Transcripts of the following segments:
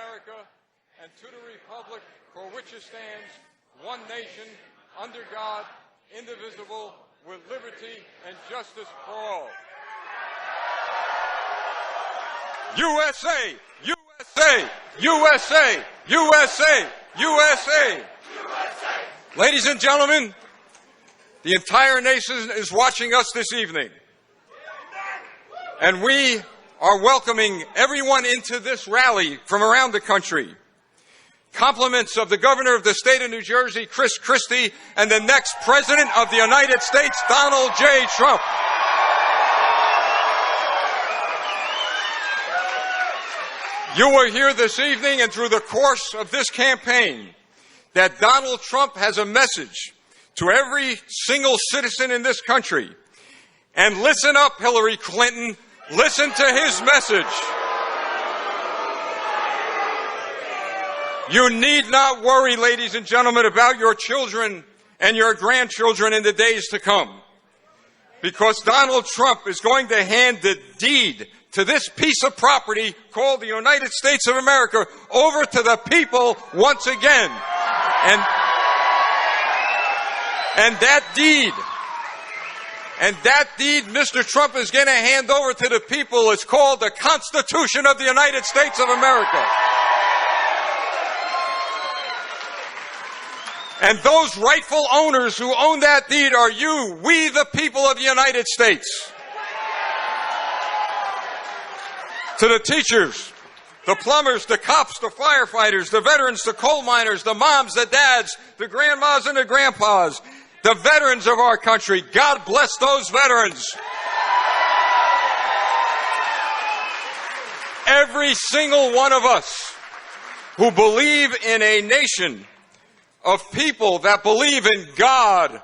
America and to the republic for which it stands, one nation, under God, indivisible, with liberty and justice for all. USA! USA! USA! USA! USA! Ladies and gentlemen, the entire nation is watching us this evening. And we are welcoming everyone into this rally from around the country. Compliments of the Governor of the State of New Jersey, Chris Christie, and the next President of the United States, Donald J. Trump. You will hear this evening and through the course of this campaign that Donald Trump has a message to every single citizen in this country. And listen up, Hillary Clinton. Listen to his message. You need not worry, ladies and gentlemen, about your children and your grandchildren in the days to come. Because Donald Trump is going to hand the deed to this piece of property called the United States of America over to the people once again. And that deed Mr. Trump is going to hand over to the people is called the Constitution of the United States of America. And those rightful owners who own that deed are you, we the people of the United States. To the teachers, the plumbers, the cops, the firefighters, the veterans, the coal miners, the moms, the dads, the grandmas and the grandpas, the veterans of our country, God bless those veterans. Every single one of us who believe in a nation of people that believe in God,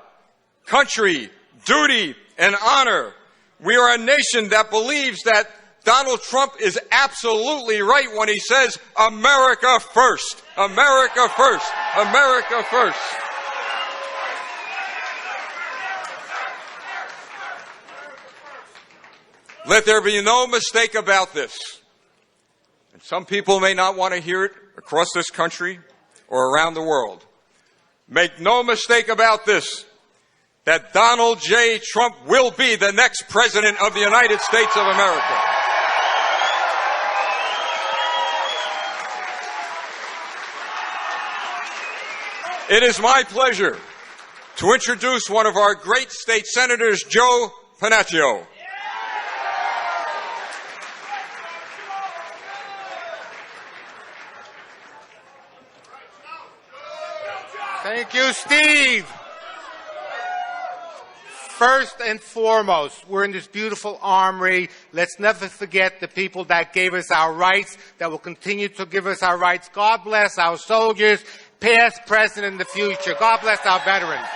country, duty, and honor. We are a nation that believes that Donald Trump is absolutely right when he says, America first, America first, America first. Let there be no mistake about this. And some people may not want to hear it across this country or around the world. Make no mistake about this, that Donald J. Trump will be the next President of the United States of America. It is my pleasure to introduce one of our great state senators, Joe Pennacchio. Thank you, Steve. First and foremost, we're in this beautiful Armory. Let's never forget the people that gave us our rights, that will continue to give us our rights. God bless our soldiers, past, present, and the future. God bless our veterans.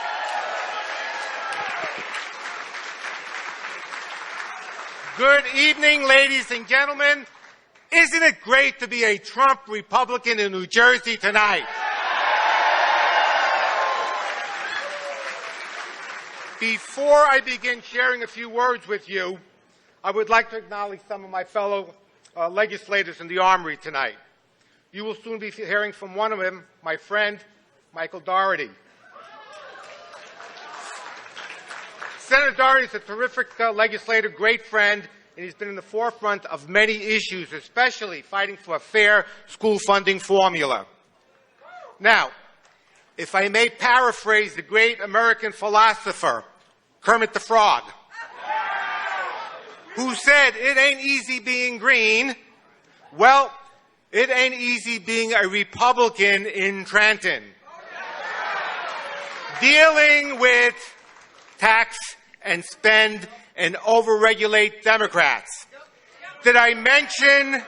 Good evening, ladies and gentlemen. Isn't it great to be a Trump Republican in New Jersey tonight? Before I begin sharing a few words with you, I would like to acknowledge some of my fellow legislators in the Armory tonight. You will soon be hearing from one of them, my friend, Michael Doherty. Senator Doherty is a terrific legislator, great friend, and he's been in the forefront of many issues, especially fighting for a fair school funding formula. Now, if I may paraphrase the great American philosopher, Kermit the Frog, who said, it ain't easy being green. Well, it ain't easy being a Republican in Trenton. Dealing with tax and spend and overregulate Democrats. Did I mention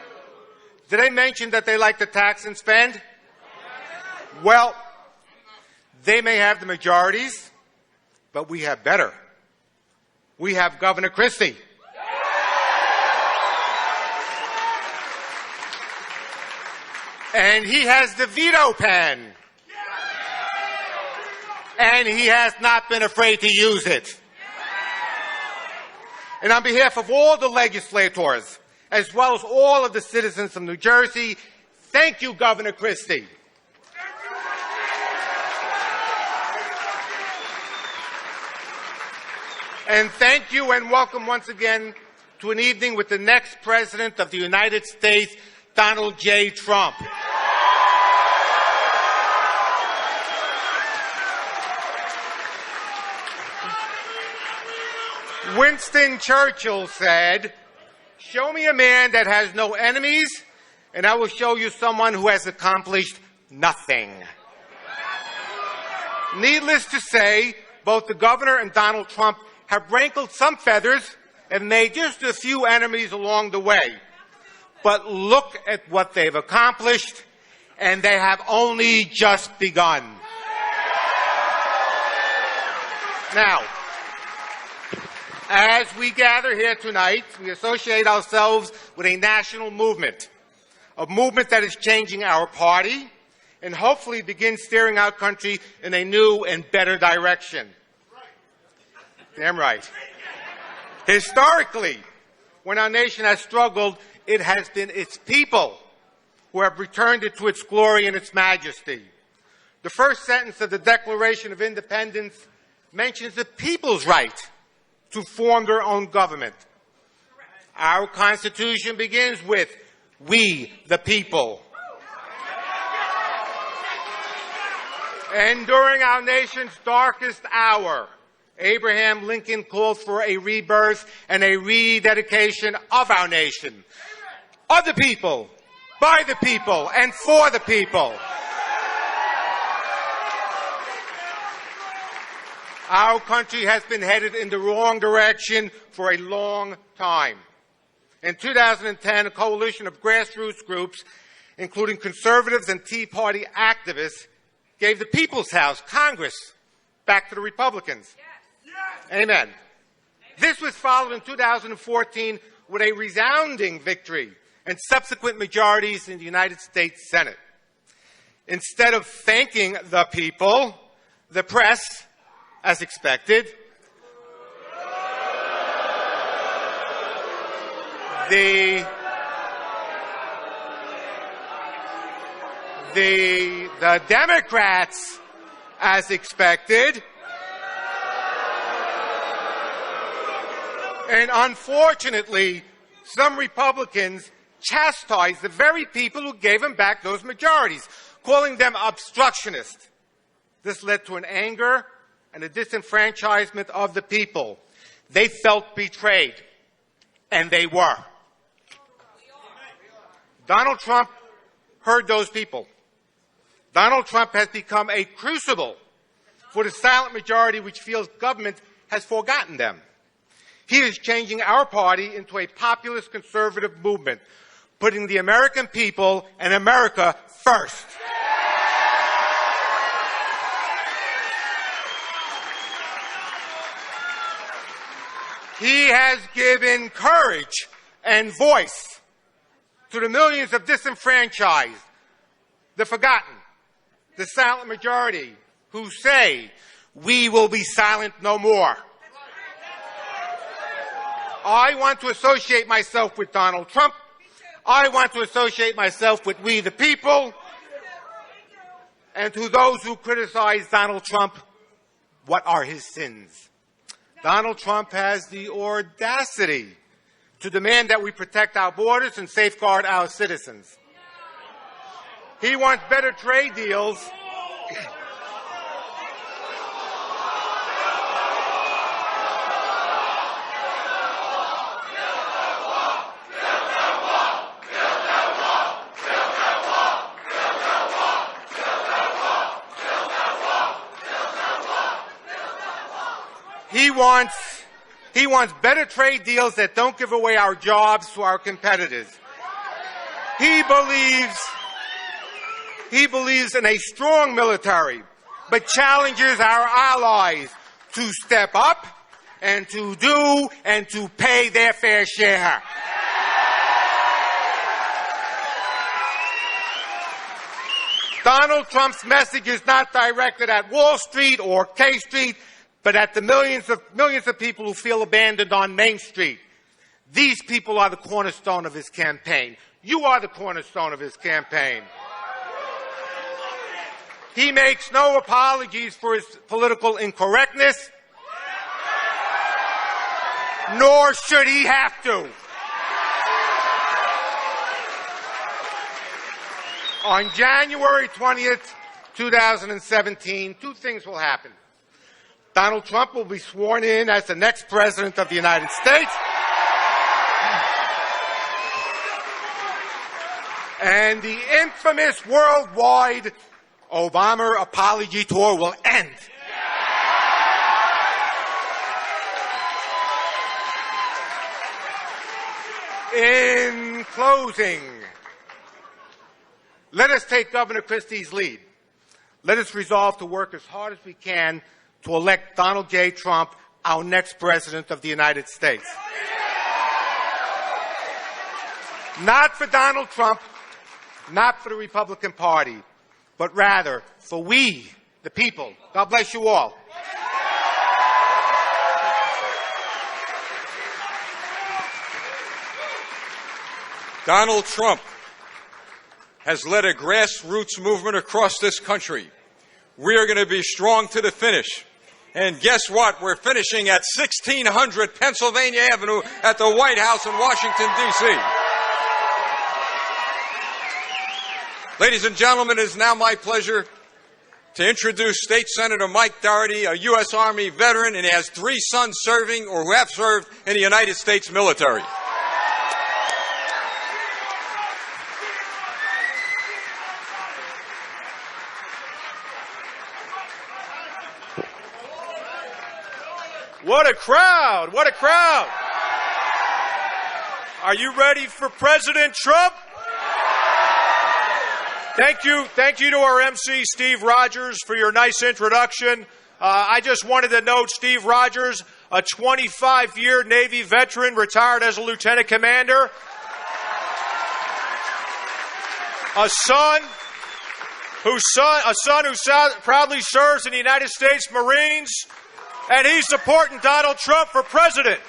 that they like to tax and spend? Well, they may have the majorities, but we have better. We have Governor Christie. And he has the veto pen. And he has not been afraid to use it. And on behalf of all the legislators, as well as all of the citizens of New Jersey, Thank you, Governor Christie. And thank you and welcome once again to an evening with the next President of the United States, Donald J. Trump. Winston Churchill said, "Show me a man that has no enemies, and I will show you someone who has accomplished nothing." Needless to say, both the governor and Donald Trump have rankled some feathers and made just a few enemies along the way. But look at what they've accomplished, and they have only just begun. Now, as we gather here tonight, we associate ourselves with a national movement, a movement that is changing our party and hopefully begin steering our country in a new and better direction. Damn right. Historically, when our nation has struggled, it has been its people who have returned it to its glory and its majesty. The first sentence of the Declaration of Independence mentions the people's right to form their own government. Our Constitution begins with, "We the people." And during our nation's darkest hour, Abraham Lincoln called for a rebirth and a rededication of our nation. Of the people, by the people, and for the people. Our country has been headed in the wrong direction for a long time. In 2010, a coalition of grassroots groups, including conservatives and Tea Party activists, gave the People's House, Congress, back to the Republicans. Yes. Amen. This was followed in 2014 with a resounding victory and subsequent majorities in the United States Senate. Instead of thanking the people, the press, as expected, the Democrats, as expected, and unfortunately, some Republicans chastised the very people who gave them back those majorities, calling them obstructionists. This led to an anger and a disenfranchisement of the people. They felt betrayed, and they were. Donald Trump heard those people. Donald Trump has become a crucible for the silent majority which feels government has forgotten them. He is changing our party into a populist conservative movement, putting the American people and America first. He has given courage and voice to the millions of disenfranchised, the forgotten, the silent majority who say, "We will be silent no more." I want to associate myself with Donald Trump. I want to associate myself with we the people. And to those who criticize Donald Trump, what are his sins? Donald Trump has the audacity to demand that we protect our borders and safeguard our citizens. He wants better trade deals. He wants better trade deals that don't give away our jobs to our competitors. He believes in a strong military, but challenges our allies to step up and to do and to pay their fair share. Donald Trump's message is not directed at Wall Street or K Street, but at the millions of people who feel abandoned on Main Street. These people are the cornerstone of his campaign. You are the cornerstone of his campaign. He makes no apologies for his political incorrectness, nor should he have to. On January 20th, 2017, two things will happen. Donald Trump will be sworn in as the next president of the United States. And the infamous worldwide Obama apology tour will end. In closing, let us take Governor Christie's lead. Let us resolve to work as hard as we can to elect Donald J. Trump our next president of the United States. Not for Donald Trump, not for the Republican Party, but rather for we, the people. God bless you all. Donald Trump has led a grassroots movement across this country. We are going to be strong to the finish. And guess what? We're finishing at 1600 Pennsylvania Avenue at the White House in Washington, D.C. Ladies and gentlemen, it is now my pleasure to introduce State Senator Mike Doherty, a U.S. Army veteran, and he has 3 sons serving or who have served in the United States military. What a crowd! What a crowd! Are you ready for President Trump? Thank you to our MC, Steve Rogers, for your nice introduction. I just wanted to note Steve Rogers, a 25-year Navy veteran, retired as a lieutenant commander. A son who proudly serves in the United States Marines, and he's supporting Donald Trump for president.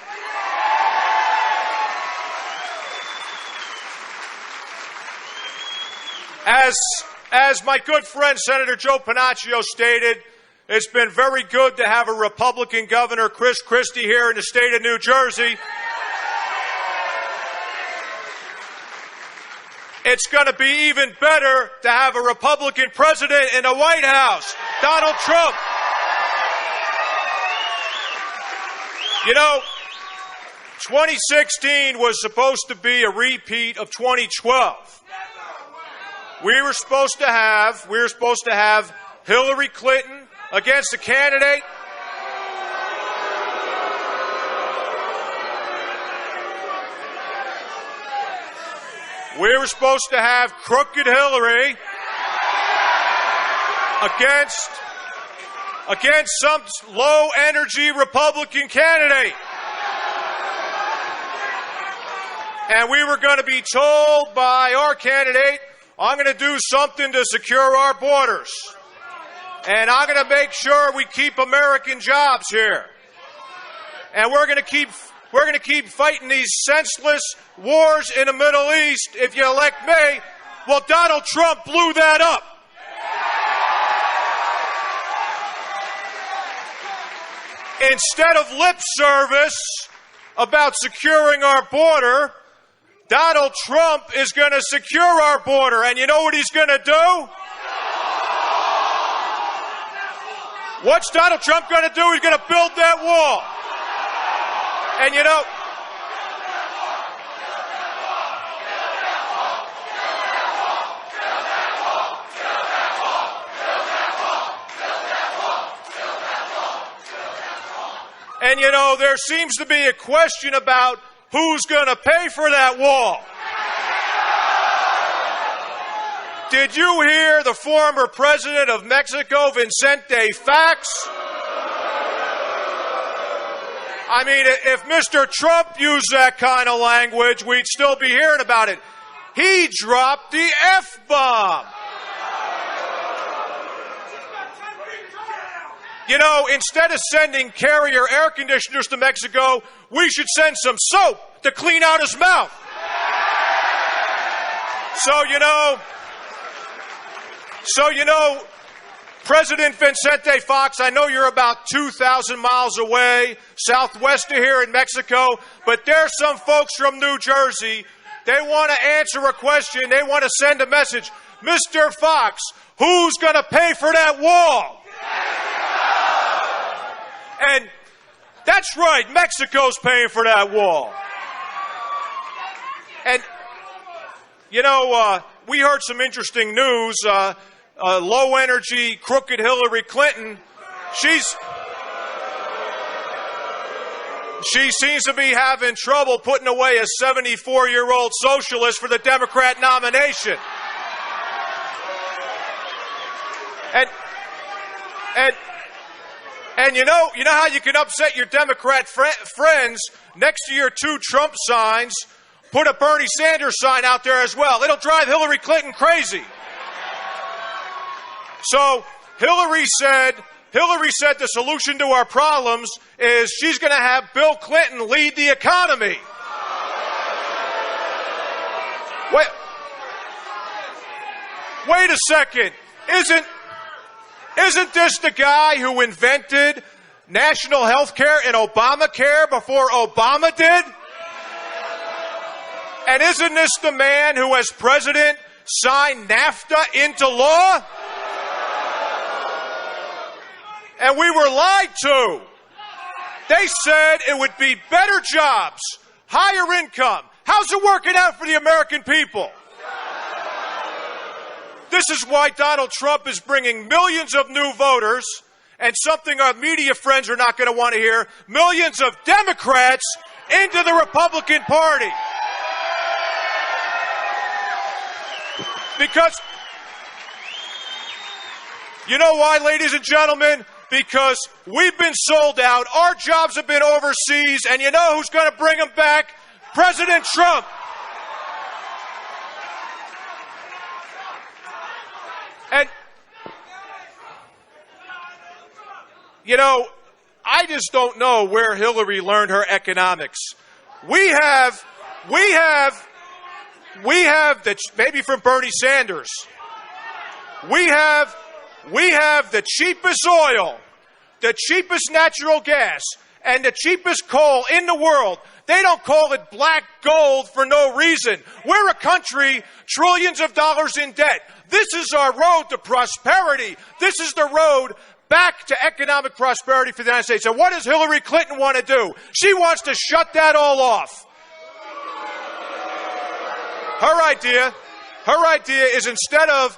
As my good friend Senator Joe Pennacchio stated, it's been very good to have a Republican governor, Chris Christie, here in the state of New Jersey. It's going to be even better to have a Republican president in the White House, Donald Trump. You know, 2016 was supposed to be a repeat of 2012. We were supposed to have Hillary Clinton against a candidate we were supposed to have crooked Hillary against some low-energy Republican candidate. And we were going to be told by our candidate, I'm going to do something to secure our borders. And I'm going to make sure we keep American jobs here. And we're going to keep fighting these senseless wars in the Middle East if you elect me. Well, Donald Trump blew that up. Instead of lip service about securing our border, Donald Trump is going to secure our border. And you know what he's going to do? What's Donald Trump going to do? He's going to build that wall. And you know, there seems to be a question about who's going to pay for that wall. Did you hear the former president of Mexico, Vicente Fox? I mean, if Mr. Trump used that kind of language, we'd still be hearing about it. He dropped the F-bomb. You know, instead of sending Carrier air conditioners to Mexico, we should send some soap to clean out his mouth. So, President Vicente Fox, I know you're about 2,000 miles away, southwest of here in Mexico, but there's some folks from New Jersey. They want to answer a question. They want to send a message. Mr. Fox, who's going to pay for that wall? And that's right, Mexico's paying for that wall. And, we heard some interesting news. Low-energy, crooked Hillary Clinton, she seems to be having trouble putting away a 74-year-old socialist for the Democrat nomination. And you know how you can upset your Democrat friends? Next to your 2 Trump signs, put a Bernie Sanders sign out there as well. It'll drive Hillary Clinton crazy. So Hillary said the solution to our problems is she's going to have Bill Clinton lead the economy. Wait a second. Isn't this the guy who invented national health care and Obamacare before Obama did? And isn't this the man who, as president, signed NAFTA into law? And we were lied to. They said it would be better jobs, higher income. How's it working out for the American people? This is why Donald Trump is bringing millions of new voters, and something our media friends are not going to want to hear, millions of Democrats into the Republican Party. Because, you know why, ladies and gentlemen? Because we've been sold out, our jobs have been overseas, and you know who's going to bring them back? President Trump. And, I just don't know where Hillary learned her economics. We have, maybe from Bernie Sanders, we have the cheapest oil, the cheapest natural gas, and the cheapest coal in the world. They don't call it black gold for no reason. We're a country, trillions of dollars in debt. This is our road to prosperity. This is the road back to economic prosperity for the United States. And what does Hillary Clinton want to do? She wants to shut that all off. Her idea is instead of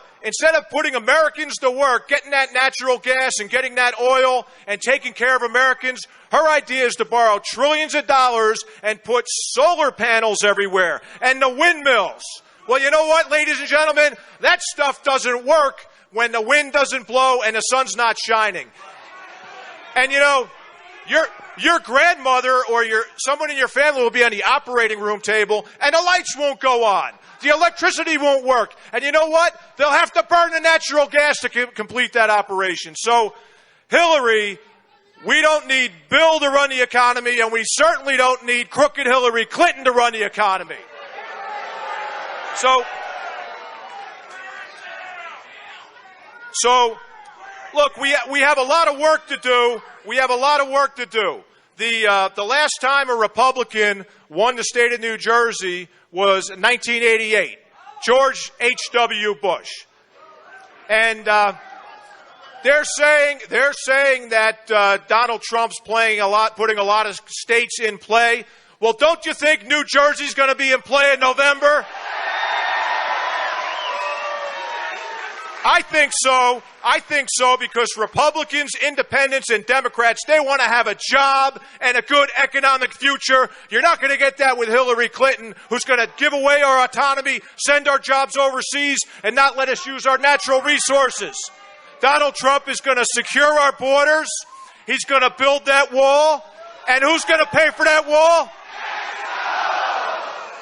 putting Americans to work, getting that natural gas and getting that oil and taking care of Americans, her idea is to borrow trillions of dollars and put solar panels everywhere and the windmills. Well, you know what, ladies and gentlemen? That stuff doesn't work when the wind doesn't blow and the sun's not shining. And your grandmother or someone in your family will be on the operating room table and the lights won't go on. The electricity won't work. And you know what? They'll have to burn the natural gas to complete that operation. So, Hillary, we don't need Bill to run the economy, and we certainly don't need crooked Hillary Clinton to run the economy. So, look, we have a lot of work to do. The last time a Republican won the state of New Jersey was 1988, George H.W. Bush. And they're saying that Donald Trump's putting a lot of states in play. Well, don't you think New Jersey's going to be in play in November? I think so because Republicans, Independents, and Democrats, they want to have a job and a good economic future. You're not going to get that with Hillary Clinton, who's going to give away our autonomy, send our jobs overseas, and not let us use our natural resources. Donald Trump is going to secure our borders. He's going to build that wall. And who's going to pay for that wall?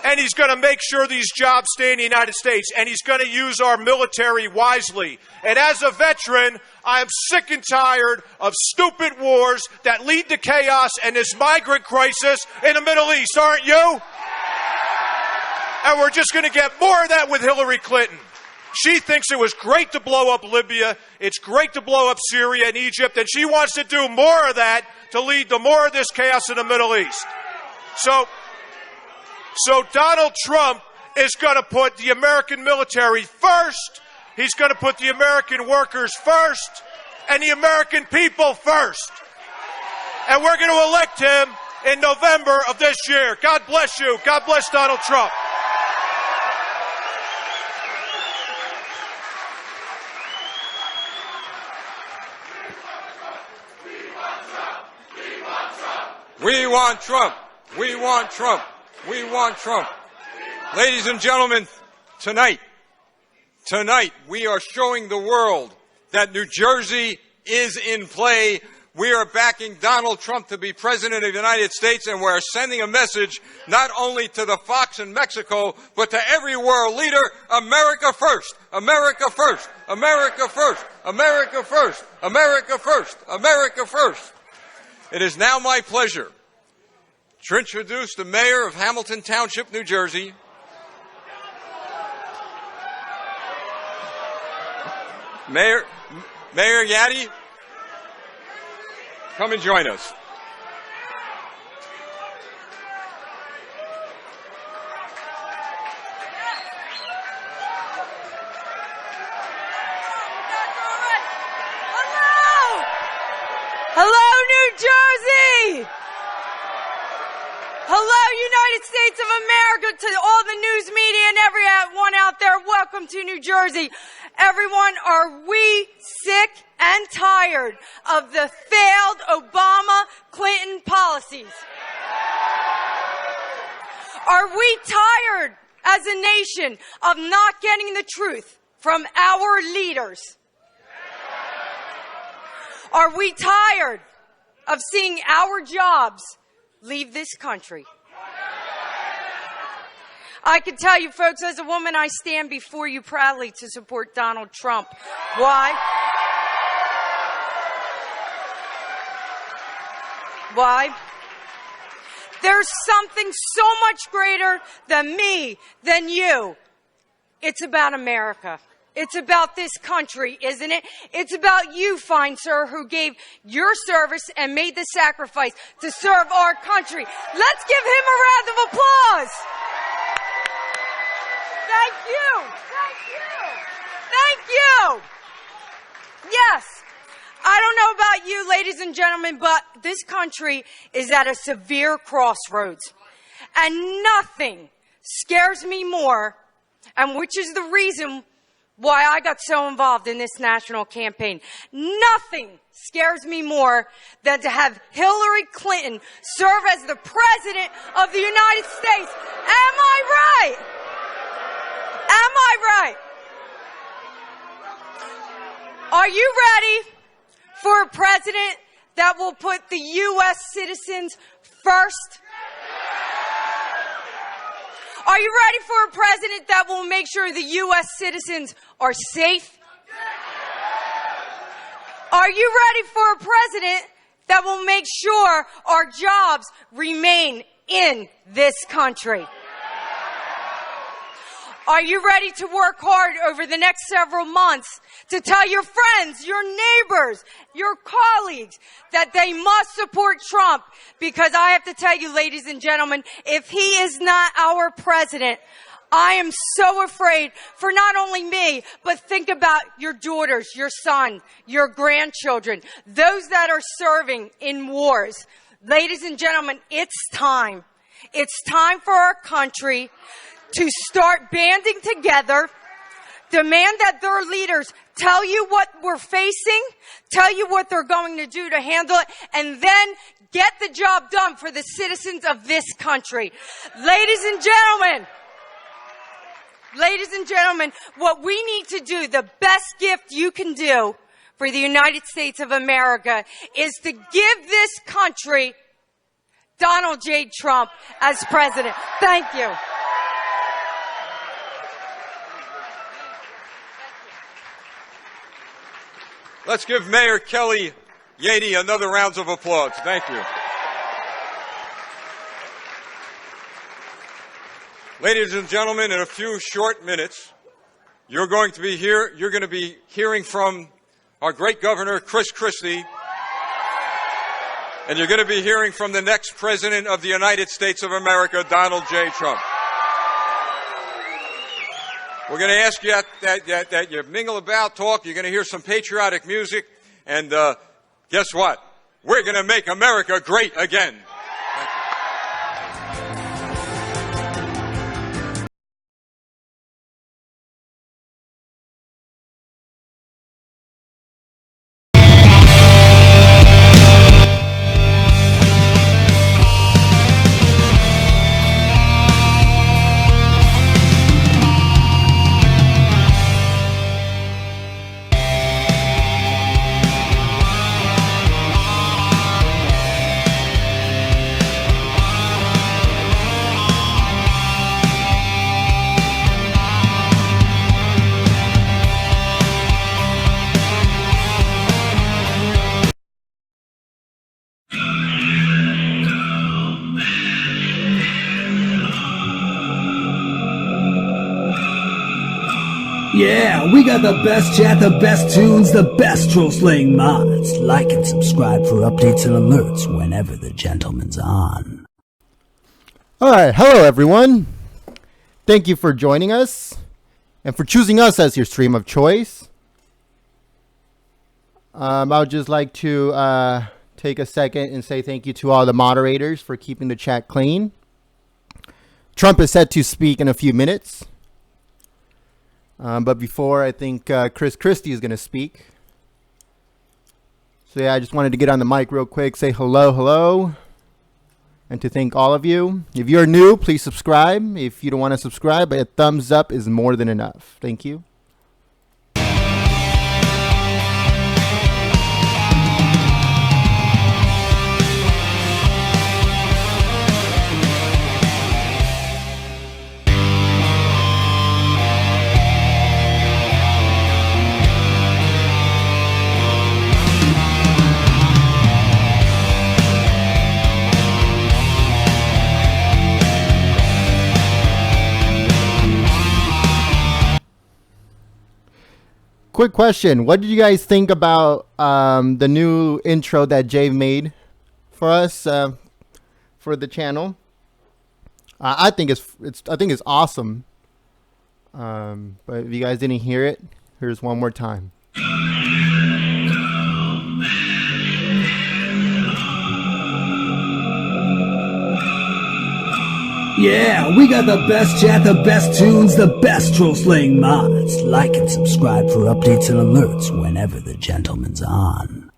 And he's going to make sure these jobs stay in the United States. And he's going to use our military wisely. And as a veteran, I'm sick and tired of stupid wars that lead to chaos and this migrant crisis in the Middle East, aren't you? And we're just going to get more of that with Hillary Clinton. She thinks it was great to blow up Libya. It's great to blow up Syria and Egypt. And she wants to do more of that to lead to more of this chaos in the Middle East. So Donald Trump is going to put the American military first. He's going to put the American workers first and the American people first. And we're going to elect him in November of this year. God bless you. God bless Donald Trump. We want Trump. We want Trump. We want Trump. Ladies and gentlemen, tonight, we are showing the world that New Jersey is in play. We are backing Donald Trump to be president of the United States, and we're sending a message not only to the Fox in Mexico, but to every world leader: America first, America first, America first, America first, America first, America first. It is now my pleasure to introduce the mayor of Hamilton Township, New Jersey, Mayor Yaddy. Come and join us. Hello, New Jersey! Hello, United States of America, to all the news media and everyone out there. Welcome to New Jersey. Everyone, are we sick and tired of the failed Obama-Clinton policies? Are we tired as a nation of not getting the truth from our leaders? Are we tired of seeing our jobs leave this country? I can tell you, folks, as a woman, I stand before you proudly to support Donald Trump. Why? Why? There's something so much greater than me, than you. It's about America. It's about this country, isn't it? It's about you, fine sir, who gave your service and made the sacrifice to serve our country. Let's give him a round of applause. Thank you. Thank you. Thank you. Yes. I don't know about you, ladies and gentlemen, but this country is at a severe crossroads. And nothing scares me more, and which is the reason why I got so involved in this national campaign. Nothing scares me more than to have Hillary Clinton serve as the president of the United States. Am I right? Am I right? Are you ready for a president that will put the U.S. citizens first? Are you ready for a president that will make sure the U.S. citizens are safe? Are you ready for a president that will make sure our jobs remain in this country? Are you ready to work hard over the next several months to tell your friends, your neighbors, your colleagues that they must support Trump? Because I have to tell you, ladies and gentlemen, if he is not our president, I am so afraid for not only me, but think about your daughters, your son, your grandchildren, those that are serving in wars. Ladies and gentlemen, it's time. It's time for our country to start banding together, demand that their leaders tell you what we're facing, tell you what they're going to do to handle it, and then get the job done for the citizens of this country. Ladies and gentlemen, what we need to do, the best gift you can do for the United States of America, is to give this country Donald J. Trump as president. Thank you. Let's give Mayor Kelly Hatfield another round of applause. Thank you. Ladies and gentlemen, in a few short minutes, you're going to be hearing from our great governor, Chris Christie, and you're going to be hearing from the next president of the United States of America, Donald J. Trump. We're going to ask you that you mingle about, talk. You're going to hear some patriotic music, and guess what? We're going to make America great again. Yeah, we got the best chat, the best tunes, the best troll slaying mods. Like and subscribe for updates and alerts whenever the gentleman's on. Alright, hello everyone. Thank you for joining us and for choosing us as your stream of choice. I would just like to take a second and say thank you to all the moderators for keeping the chat clean. Trump is set to speak in a few minutes. But before, I think Chris Christie is going to speak. So yeah, I just wanted to get on the mic real quick, say hello, and to thank all of you. If you're new, please subscribe. If you don't want to subscribe, a thumbs up is more than enough. Thank you. Quick question. What did you guys think about the new intro that Jay made for us for the channel? I think it's awesome. But if you guys didn't hear it, here's one more time. Yeah, we got the best chat, the best tunes, the best troll slaying mods. Like and subscribe for updates and alerts whenever the gentleman's on.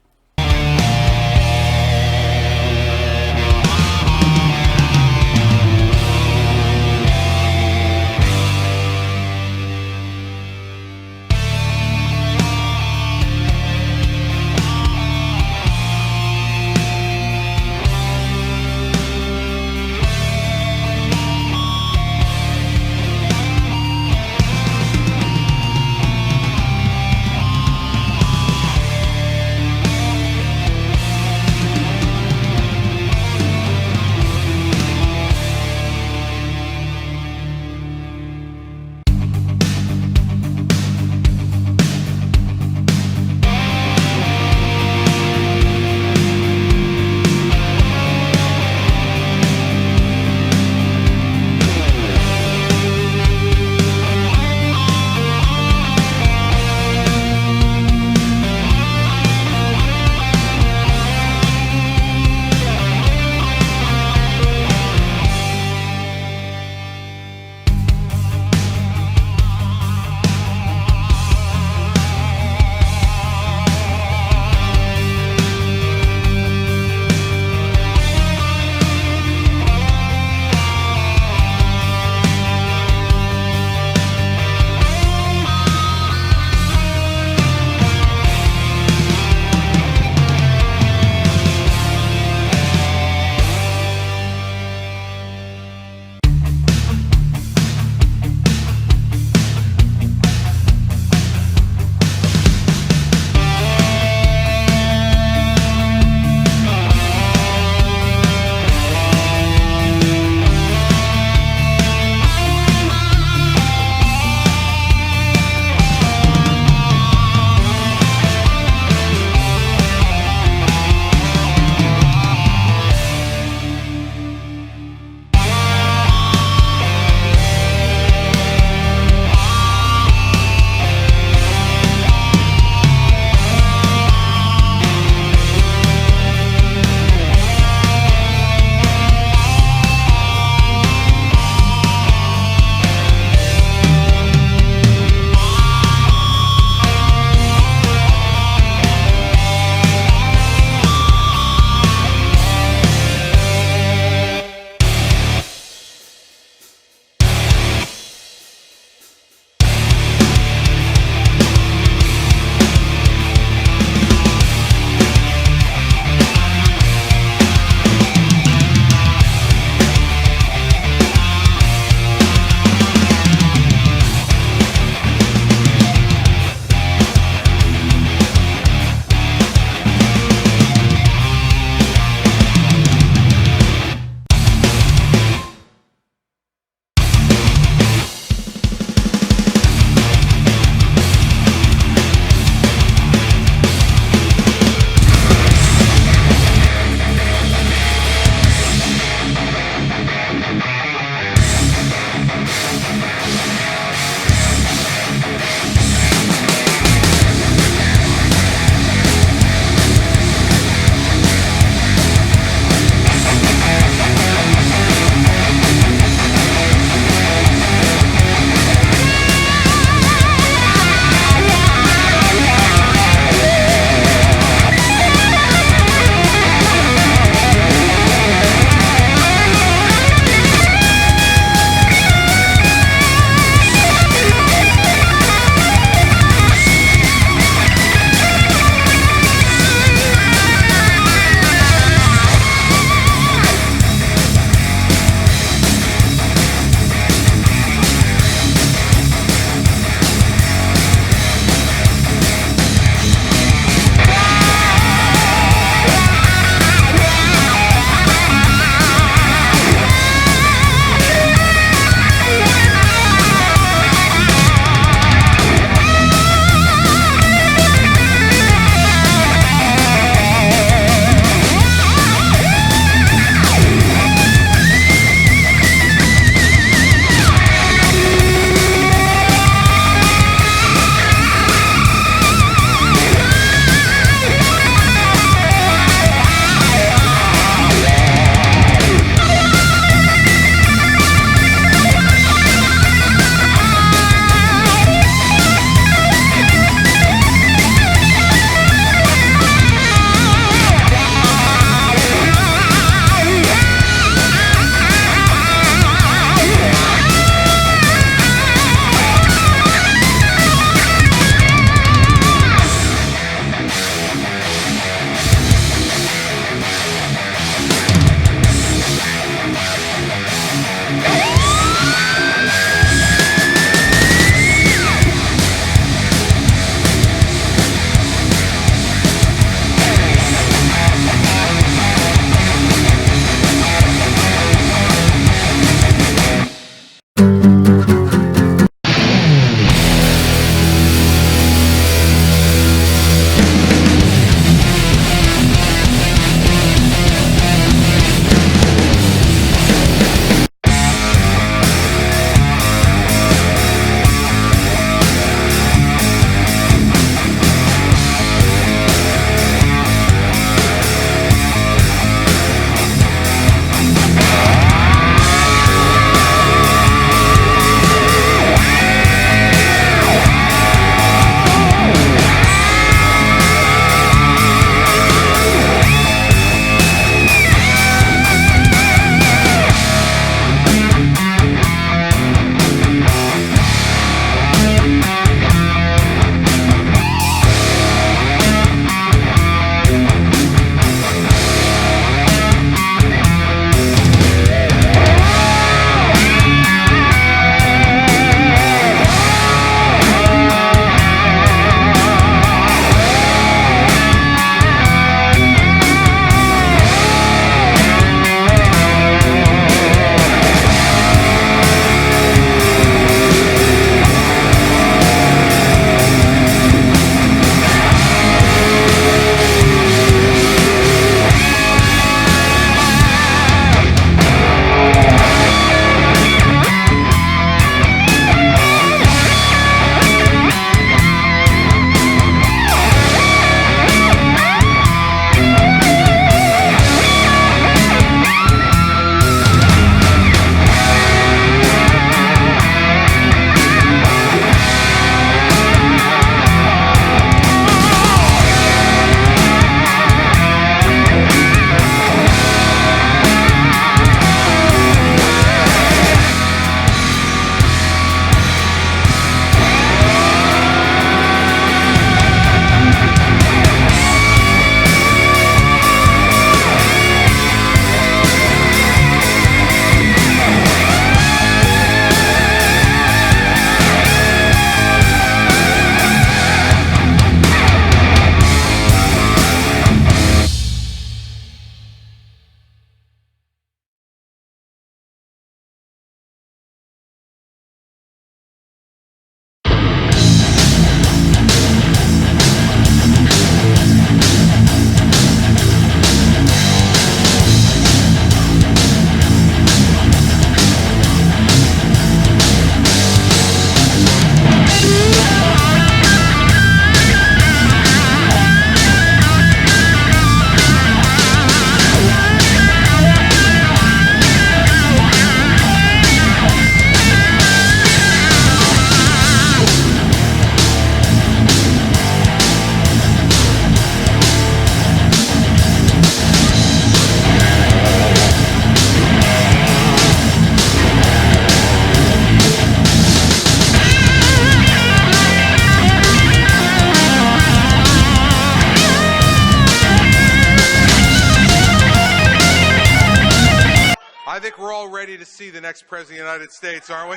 ready to see the next President of the United States, aren't we?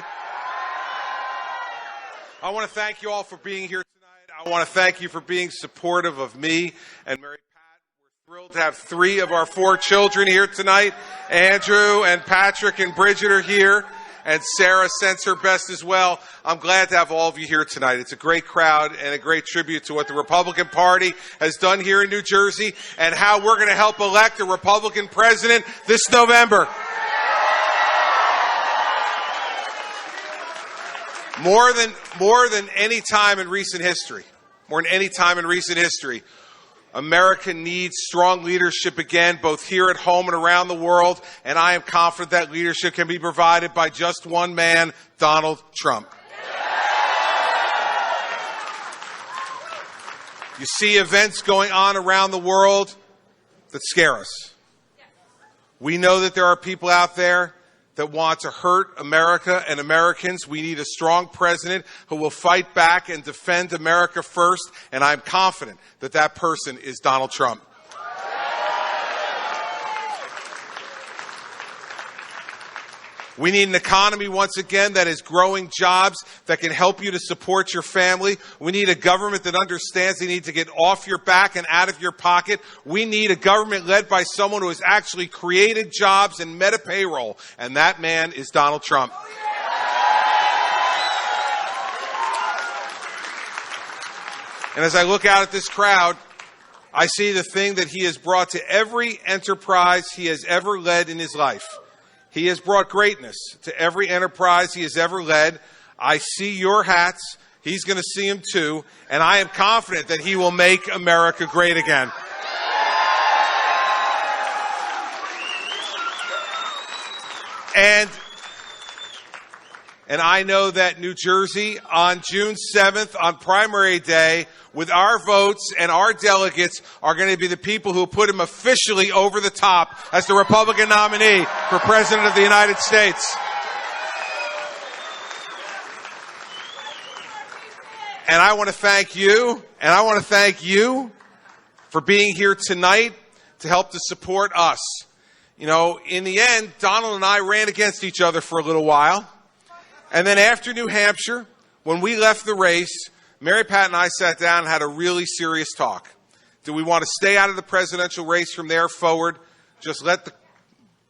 I want to thank you all for being here tonight. I want to thank you for being supportive of me and Mary Pat. We're thrilled to have 3 of our 4 children here tonight. Andrew and Patrick and Bridget are here. And Sarah sends her best as well. I'm glad to have all of you here tonight. It's a great crowd and a great tribute to what the Republican Party has done here in New Jersey and how we're going to help elect a Republican president this November. More than any time in recent history, America needs strong leadership again, both here at home and around the world, and I am confident that leadership can be provided by just one man, Donald Trump. You see events going on around the world that scare us. We know that there are people out there that want to hurt America and Americans. We need a strong president who will fight back and defend America first, and I'm confident that that person is Donald Trump. We need an economy, once again, that is growing jobs, that can help you to support your family. We need a government that understands they need to get off your back and out of your pocket. We need a government led by someone who has actually created jobs and met a payroll, and that man is Donald Trump. And as I look out at this crowd, I see the thing that he has brought to every enterprise he has ever led in his life. He has brought greatness to every enterprise he has ever led. I see your hats. He's going to see them too. And I am confident that he will make America great again. And I know that New Jersey on June 7th, on primary day, with our votes and our delegates, are going to be the people who put him officially over the top as the Republican nominee for President of the United States. And I want to thank you, for being here tonight to help to support us. You know, in the end, Donald and I ran against each other for a little while. And then after New Hampshire, when we left the race, Mary Pat and I sat down and had a really serious talk. Do we want to stay out of the presidential race from there forward? Just let the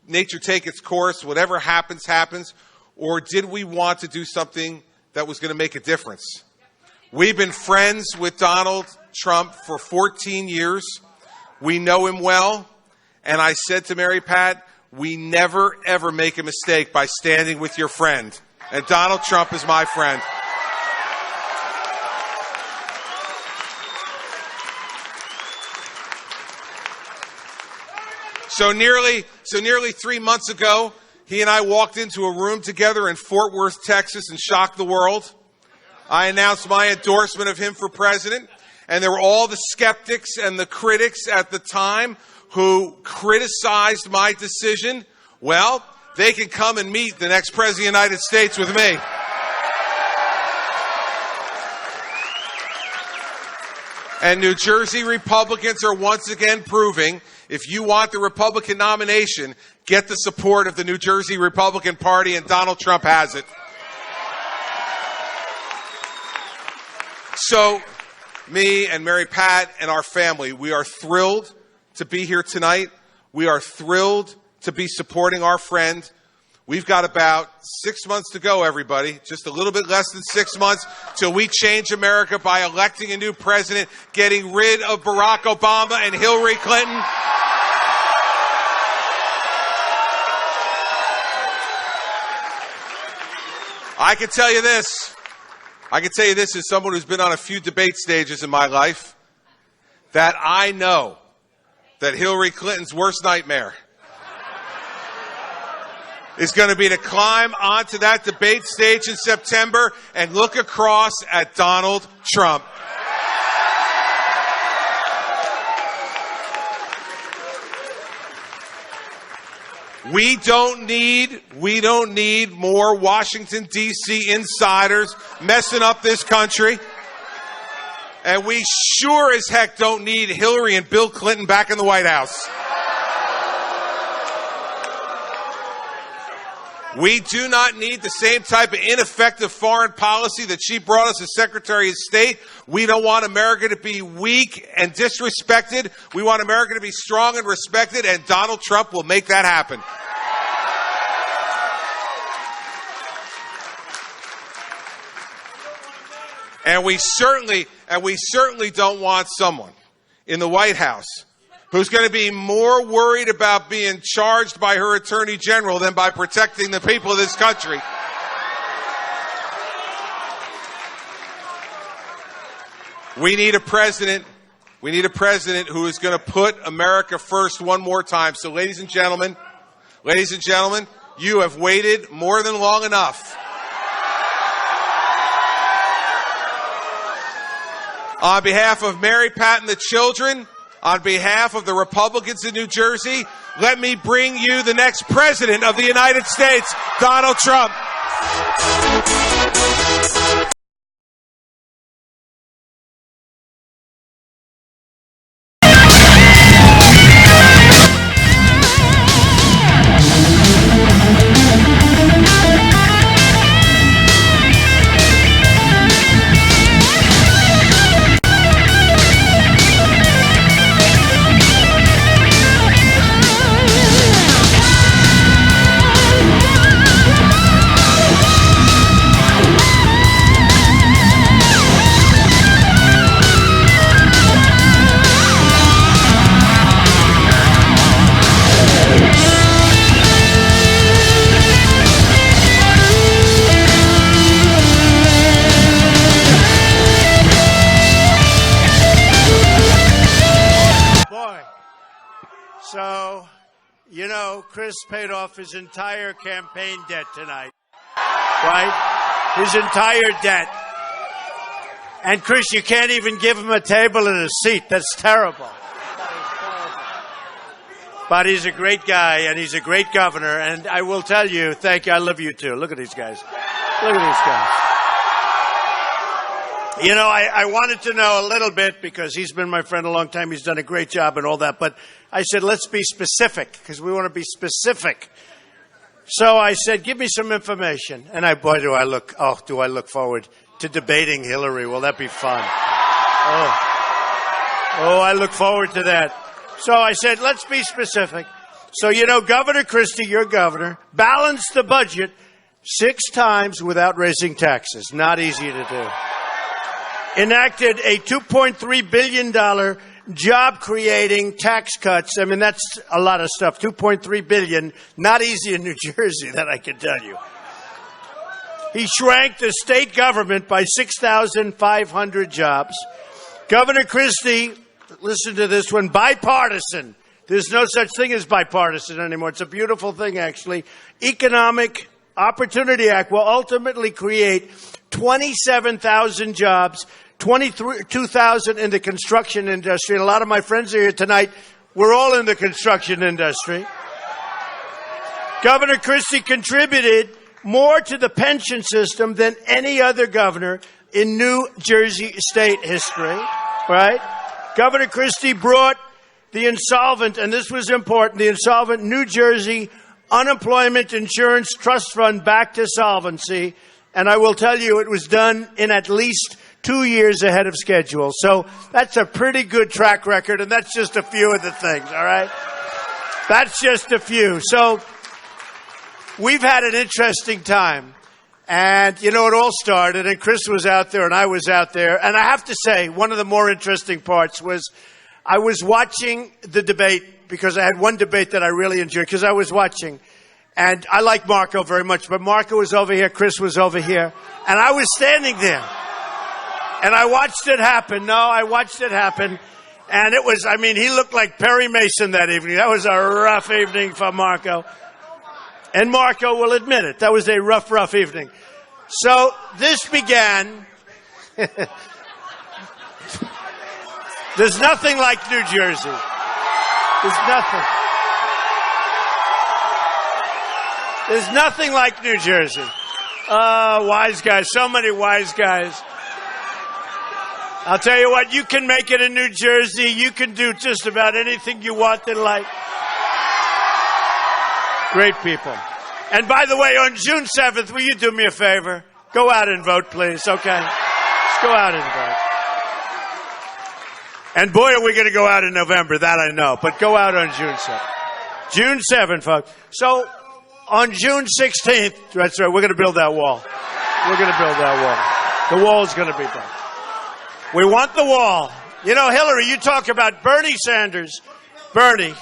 nature take its course, whatever happens, happens? Or did we want to do something that was going to make a difference? We've been friends with Donald Trump for 14 years. We know him well. And I said to Mary Pat, we never, ever make a mistake by standing with your friend. And Donald Trump is my friend. So nearly 3 months ago, he and I walked into a room together in Fort Worth, Texas, and shocked the world. I announced my endorsement of him for president, and there were all the skeptics and the critics at the time who criticized my decision. Well, they can come and meet the next President of the United States with me. And New Jersey Republicans are once again proving, if you want the Republican nomination, get the support of the New Jersey Republican Party, and Donald Trump has it. So, me and Mary Pat and our family, we are thrilled to be here tonight. We are thrilled to be supporting our friend. We've got about 6 months to go, everybody. Just a little bit less than 6 months till we change America by electing a new president, getting rid of Barack Obama and Hillary Clinton. I can tell you this as someone who's been on a few debate stages in my life, that I know that Hillary Clinton's worst nightmare is going to be to climb onto that debate stage in September and look across at Donald Trump. We don't need more Washington, D.C. insiders messing up this country. And we sure as heck don't need Hillary and Bill Clinton back in the White House. We do not need the same type of ineffective foreign policy that she brought us as Secretary of State. We don't want America to be weak and disrespected. We want America to be strong and respected, and Donald Trump will make that happen. And we certainly don't want someone in the White House who's going to be more worried about being charged by her attorney general than by protecting the people of this country. We need a president who is going to put America first one more time. So ladies and gentlemen, you have waited more than long enough. On behalf of Mary Pat and the children, on behalf of the Republicans in New Jersey, let me bring you the next president of the United States, Donald Trump. So, you know, Chris paid off his entire campaign debt tonight, right? His entire debt. And Chris, you can't even give him a table and a seat. That's terrible. But he's a great guy, and he's a great governor. And I will tell you, thank you. I love you, too. Look at these guys. Look at these guys. You know, I wanted to know a little bit because he's been my friend a long time. He's done a great job and all that. But I said, let's be specific because we want to be specific. So I said, give me some information. And boy, do I look forward to debating Hillary. Will that be fun? Oh, I look forward to that. So I said, let's be specific. So, you know, Governor Christie, your governor, balanced the budget 6 times without raising taxes. Not easy to do. Enacted a $2.3 billion job-creating tax cuts. I mean, that's a lot of stuff. $2.3 billion. Not easy in New Jersey, that I can tell you. He shrank the state government by 6,500 jobs. Governor Christie, listen to this one, bipartisan. There's no such thing as bipartisan anymore. It's a beautiful thing, actually. Economic Opportunity Act will ultimately create 27,000 jobs, 22,000 in the construction industry. And a lot of my friends are here tonight. We're all in the construction industry. Governor Christie contributed more to the pension system than any other governor in New Jersey state history, right? Governor Christie brought the insolvent, and this was important, the insolvent New Jersey Unemployment Insurance Trust Fund back to solvency. And I will tell you, it was done in at least 2 years ahead of schedule. So that's a pretty good track record, and that's just a few of the things, all right? That's just a few. So we've had an interesting time. And, you know, it all started, and Chris was out there, and I was out there. And I have to say, one of the more interesting parts was I was watching the debate, because I had one debate that I really enjoyed, because I was watching. And I like Marco very much, but Marco was over here, Chris was over here, and I was standing there. And I watched it happen. And it was, I mean, he looked like Perry Mason that evening. That was a rough evening for Marco. And Marco will admit it. That was a rough evening. So this began. There's nothing like New Jersey. There's nothing. There's nothing like New Jersey. Wise guys. So many wise guys. I'll tell you what, you can make it in New Jersey. You can do just about anything you want in life. Great people. And by the way, on June 7th, will you do me a favor? Go out and vote, please, okay? Just go out and vote. And boy, are we going to go out in November, that I know. But go out on June 7th. June 7th, folks. So, on June 16th, that's right, we're going to build that wall. We're going to build that wall. The wall's going to be built. We want the wall. You know, Hillary, you talk about Bernie Sanders. Bernie.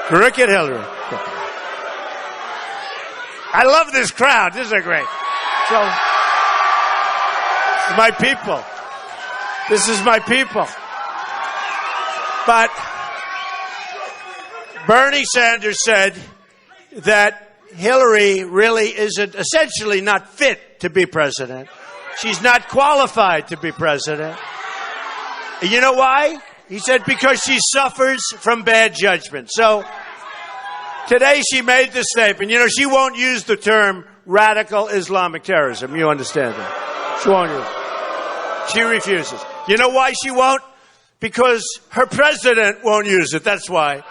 Cricket Hillary. I love this crowd. This is great. So, this is my people. This is my people. But Bernie Sanders said that Hillary really isn't, essentially not fit to be president. She's not qualified to be president. You know why? He said because she suffers from bad judgment. So today she made this statement. You know, she won't use the term radical Islamic terrorism. You understand that? She won't use it. She refuses. You know why she won't? Because her president won't use it. That's why.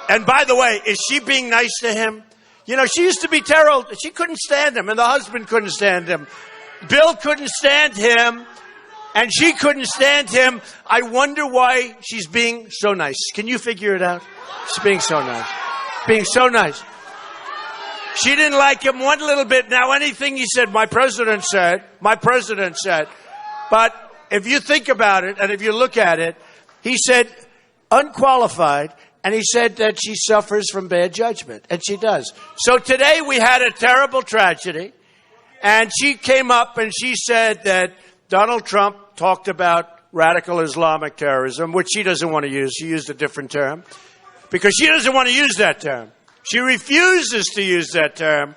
And by the way, is she being nice to him? You know, she used to be terrible. She couldn't stand him, and the husband couldn't stand him. Bill couldn't stand him, and she couldn't stand him. I wonder why she's being so nice. Can you figure it out? She's being so nice. Being so nice. She didn't like him one little bit. Now, anything he said, my president said. But if you think about it, and if you look at it, he said unqualified, and he said that she suffers from bad judgment, and she does. So today we had a terrible tragedy, and she came up and she said that Donald Trump talked about radical Islamic terrorism, which she doesn't want to use. She used a different term because she doesn't want to use that term. She refuses to use that term.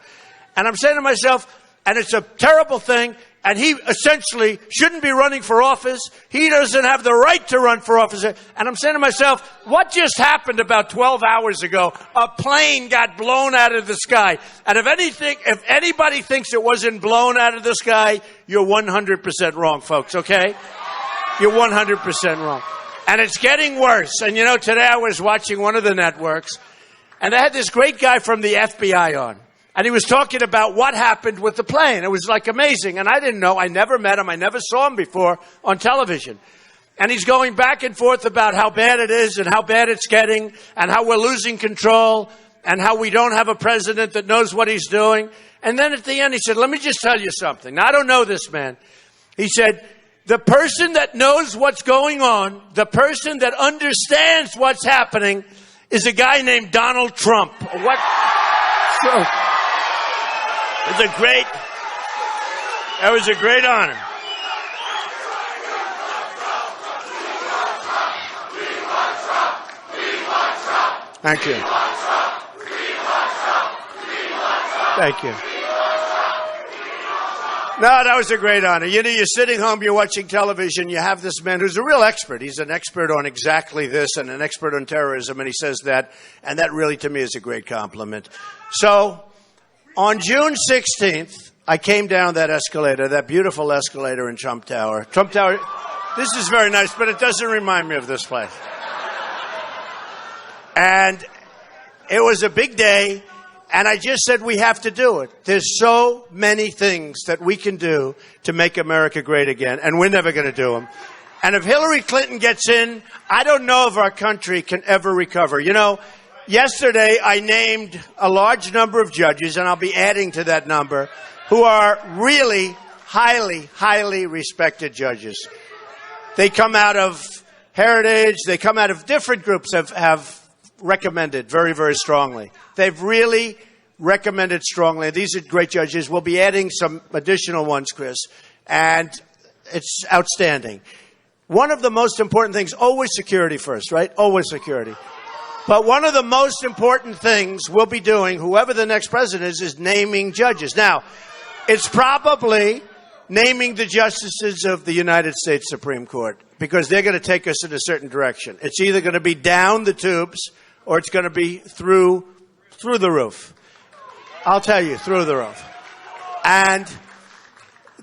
And I'm saying to myself, and it's a terrible thing, and he essentially shouldn't be running for office. He doesn't have the right to run for office. And I'm saying to myself, what just happened about 12 hours ago? A plane got blown out of the sky. And if anybody thinks it wasn't blown out of the sky, you're 100% wrong, folks, okay? You're 100% wrong. And it's getting worse. And you know, today I was watching one of the networks, and they had this great guy from the FBI on. And he was talking about what happened with the plane. It was like amazing. And I didn't know. I never met him. I never saw him before on television. And he's going back and forth about how bad it is and how bad it's getting and how we're losing control and how we don't have a president that knows what he's doing. And then at the end he said, let me just tell you something. Now, I don't know this man. He said, the person that knows what's going on, the person that understands what's happening is a guy named Donald Trump. What? So, that was a great honor. Thank you. Thank you. No, that was a great honor. You know, you're sitting home, you're watching television, you have this man who's a real expert. He's an expert on exactly this and an expert on terrorism, and he says that, and that really, to me, is a great compliment. So, on June 16th, I came down that escalator, that beautiful escalator in Trump Tower. Trump Tower, this is very nice, but it doesn't remind me of this place. And it was a big day, and I just said we have to do it. There's so many things that we can do to make America great again, and we're never going to do them. And if Hillary Clinton gets in, I don't know if our country can ever recover. You know, yesterday, I named a large number of judges, and I'll be adding to that number, who are really highly, highly respected judges. They come out of Heritage. They come out of different groups have recommended very, very strongly. They've really recommended strongly. These are great judges. We'll be adding some additional ones, Chris, and it's outstanding. One of the most important things, always security first, right? Always security. But one of the most important things we'll be doing, whoever the next president is naming judges. Now, it's probably naming the justices of the United States Supreme Court, because they're going to take us in a certain direction. It's either going to be down the tubes or it's going to be through the roof. I'll tell you, through the roof. And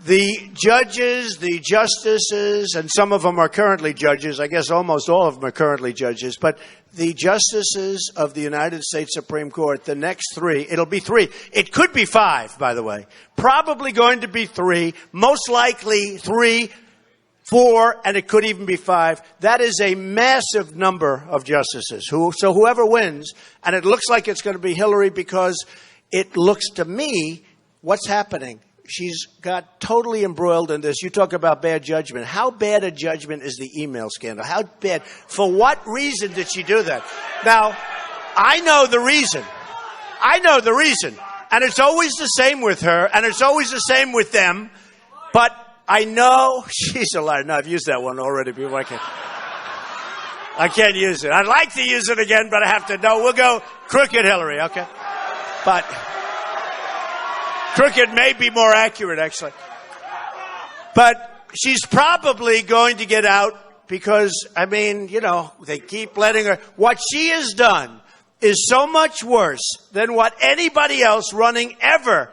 The judges, the justices, and some of them are currently judges. I guess almost all of them are currently judges. But the justices of the United States Supreme Court, the next 3, it'll be 3. It could be 5, by the way. Probably going to be 3. Most likely 3, 4, and it could even be 5. That is a massive number of justices. So whoever wins, and it looks like it's going to be Hillary because it looks to me, what's happening? She's got totally embroiled in this. You talk about bad judgment. How bad a judgment is the email scandal? How bad? For what reason did she do that? Now, I know the reason. And it's always the same with her, and it's always the same with them. But I know she's a liar. No, I've used that one already before. I can't use it. I'd like to use it again, but I have to. No, we'll go crooked Hillary, okay? But crooked may be more accurate, actually. But she's probably going to get out because, I mean, you know, they keep letting her. What she has done is so much worse than what anybody else running ever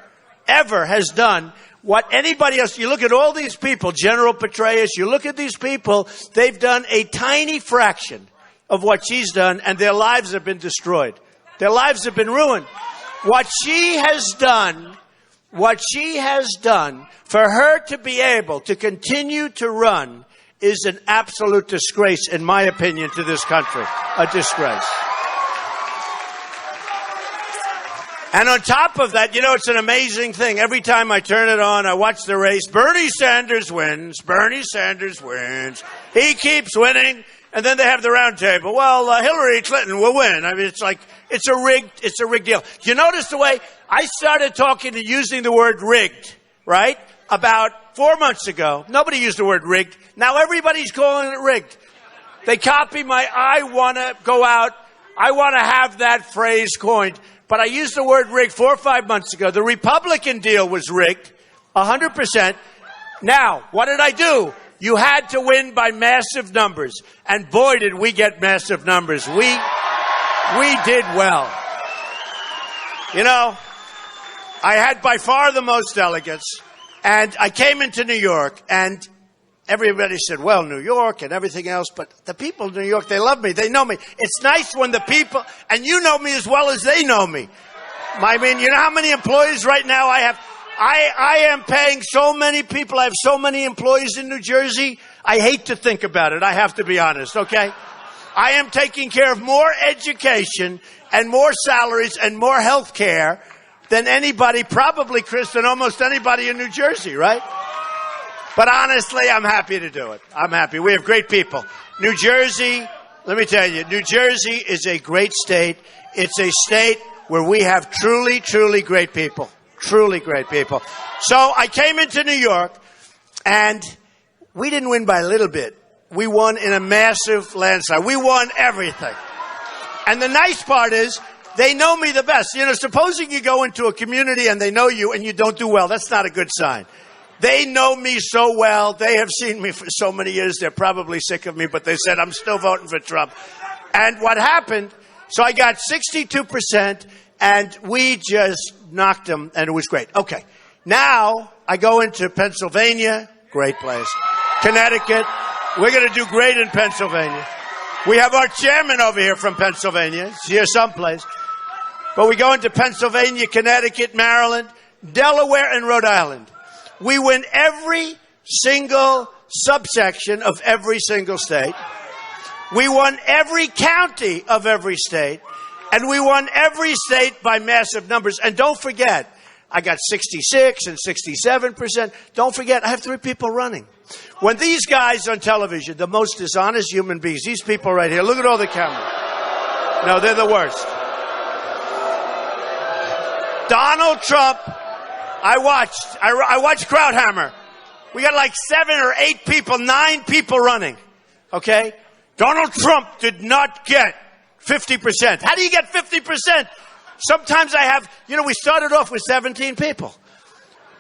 has done. What anybody else, you look at all these people, General Petraeus, you look at these people, they've done a tiny fraction of what she's done, and their lives have been destroyed. Their lives have been ruined. What she has done for her to be able to continue to run is an absolute disgrace, in my opinion, to this country. A disgrace. And on top of that, you know, it's an amazing thing. Every time I turn it on, I watch the race. Bernie Sanders wins. Bernie Sanders wins. He keeps winning. And then they have the round table. Well, Hillary Clinton will win. I mean, it's like, it's a rigged deal. You notice the way I started talking and using the word rigged, right? About 4 months ago. Nobody used the word rigged. Now everybody's calling it rigged. They copy my, I want to go out. I want to have that phrase coined. But I used the word rigged 4 or 5 months ago. The Republican deal was rigged, 100%. Now, what did I do? You had to win by massive numbers. And boy, did we get massive numbers. We did well. You know, I had by far the most delegates. And I came into New York, and everybody said, well, New York and everything else. But the people in New York, they love me. They know me. It's nice when the people, and you know me as well as they know me. I mean, you know how many employees right now I have? I am paying so many people. I have so many employees in New Jersey. I hate to think about it. I have to be honest, okay? I am taking care of more education and more salaries and more health care than anybody, probably, Chris, than almost anybody in New Jersey, right? But honestly, I'm happy to do it. I'm happy. We have great people. New Jersey, let me tell you, New Jersey is a great state. It's a state where we have truly, truly great people. Truly great people. So I came into New York, and we didn't win by a little bit. We won in a massive landslide. We won everything. And the nice part is, they know me the best. You know, supposing you go into a community and they know you and you don't do well, that's not a good sign. They know me so well. They have seen me for so many years. They're probably sick of me, but they said, I'm still voting for Trump. And what happened, so I got 62%, and we just knocked them, and it was great. Okay. Now I go into Pennsylvania. Great place. Connecticut. We're going to do great in Pennsylvania. We have our chairman over here from Pennsylvania. He's here someplace. But we go into Pennsylvania, Connecticut, Maryland, Delaware, and Rhode Island. We win every single subsection of every single state. We won every county of every state. And we won every state by massive numbers. And don't forget, I got 66 and 67%. Don't forget, I have 3 people running. When these guys on television, the most dishonest human beings, these people right here, look at all the cameras. No, they're the worst. Donald Trump, I watched Krauthammer. We got like 7 or 8 people, 9 people running. Okay? Donald Trump did not get 50%. How do you get 50%? Sometimes I have, we started off with 17 people.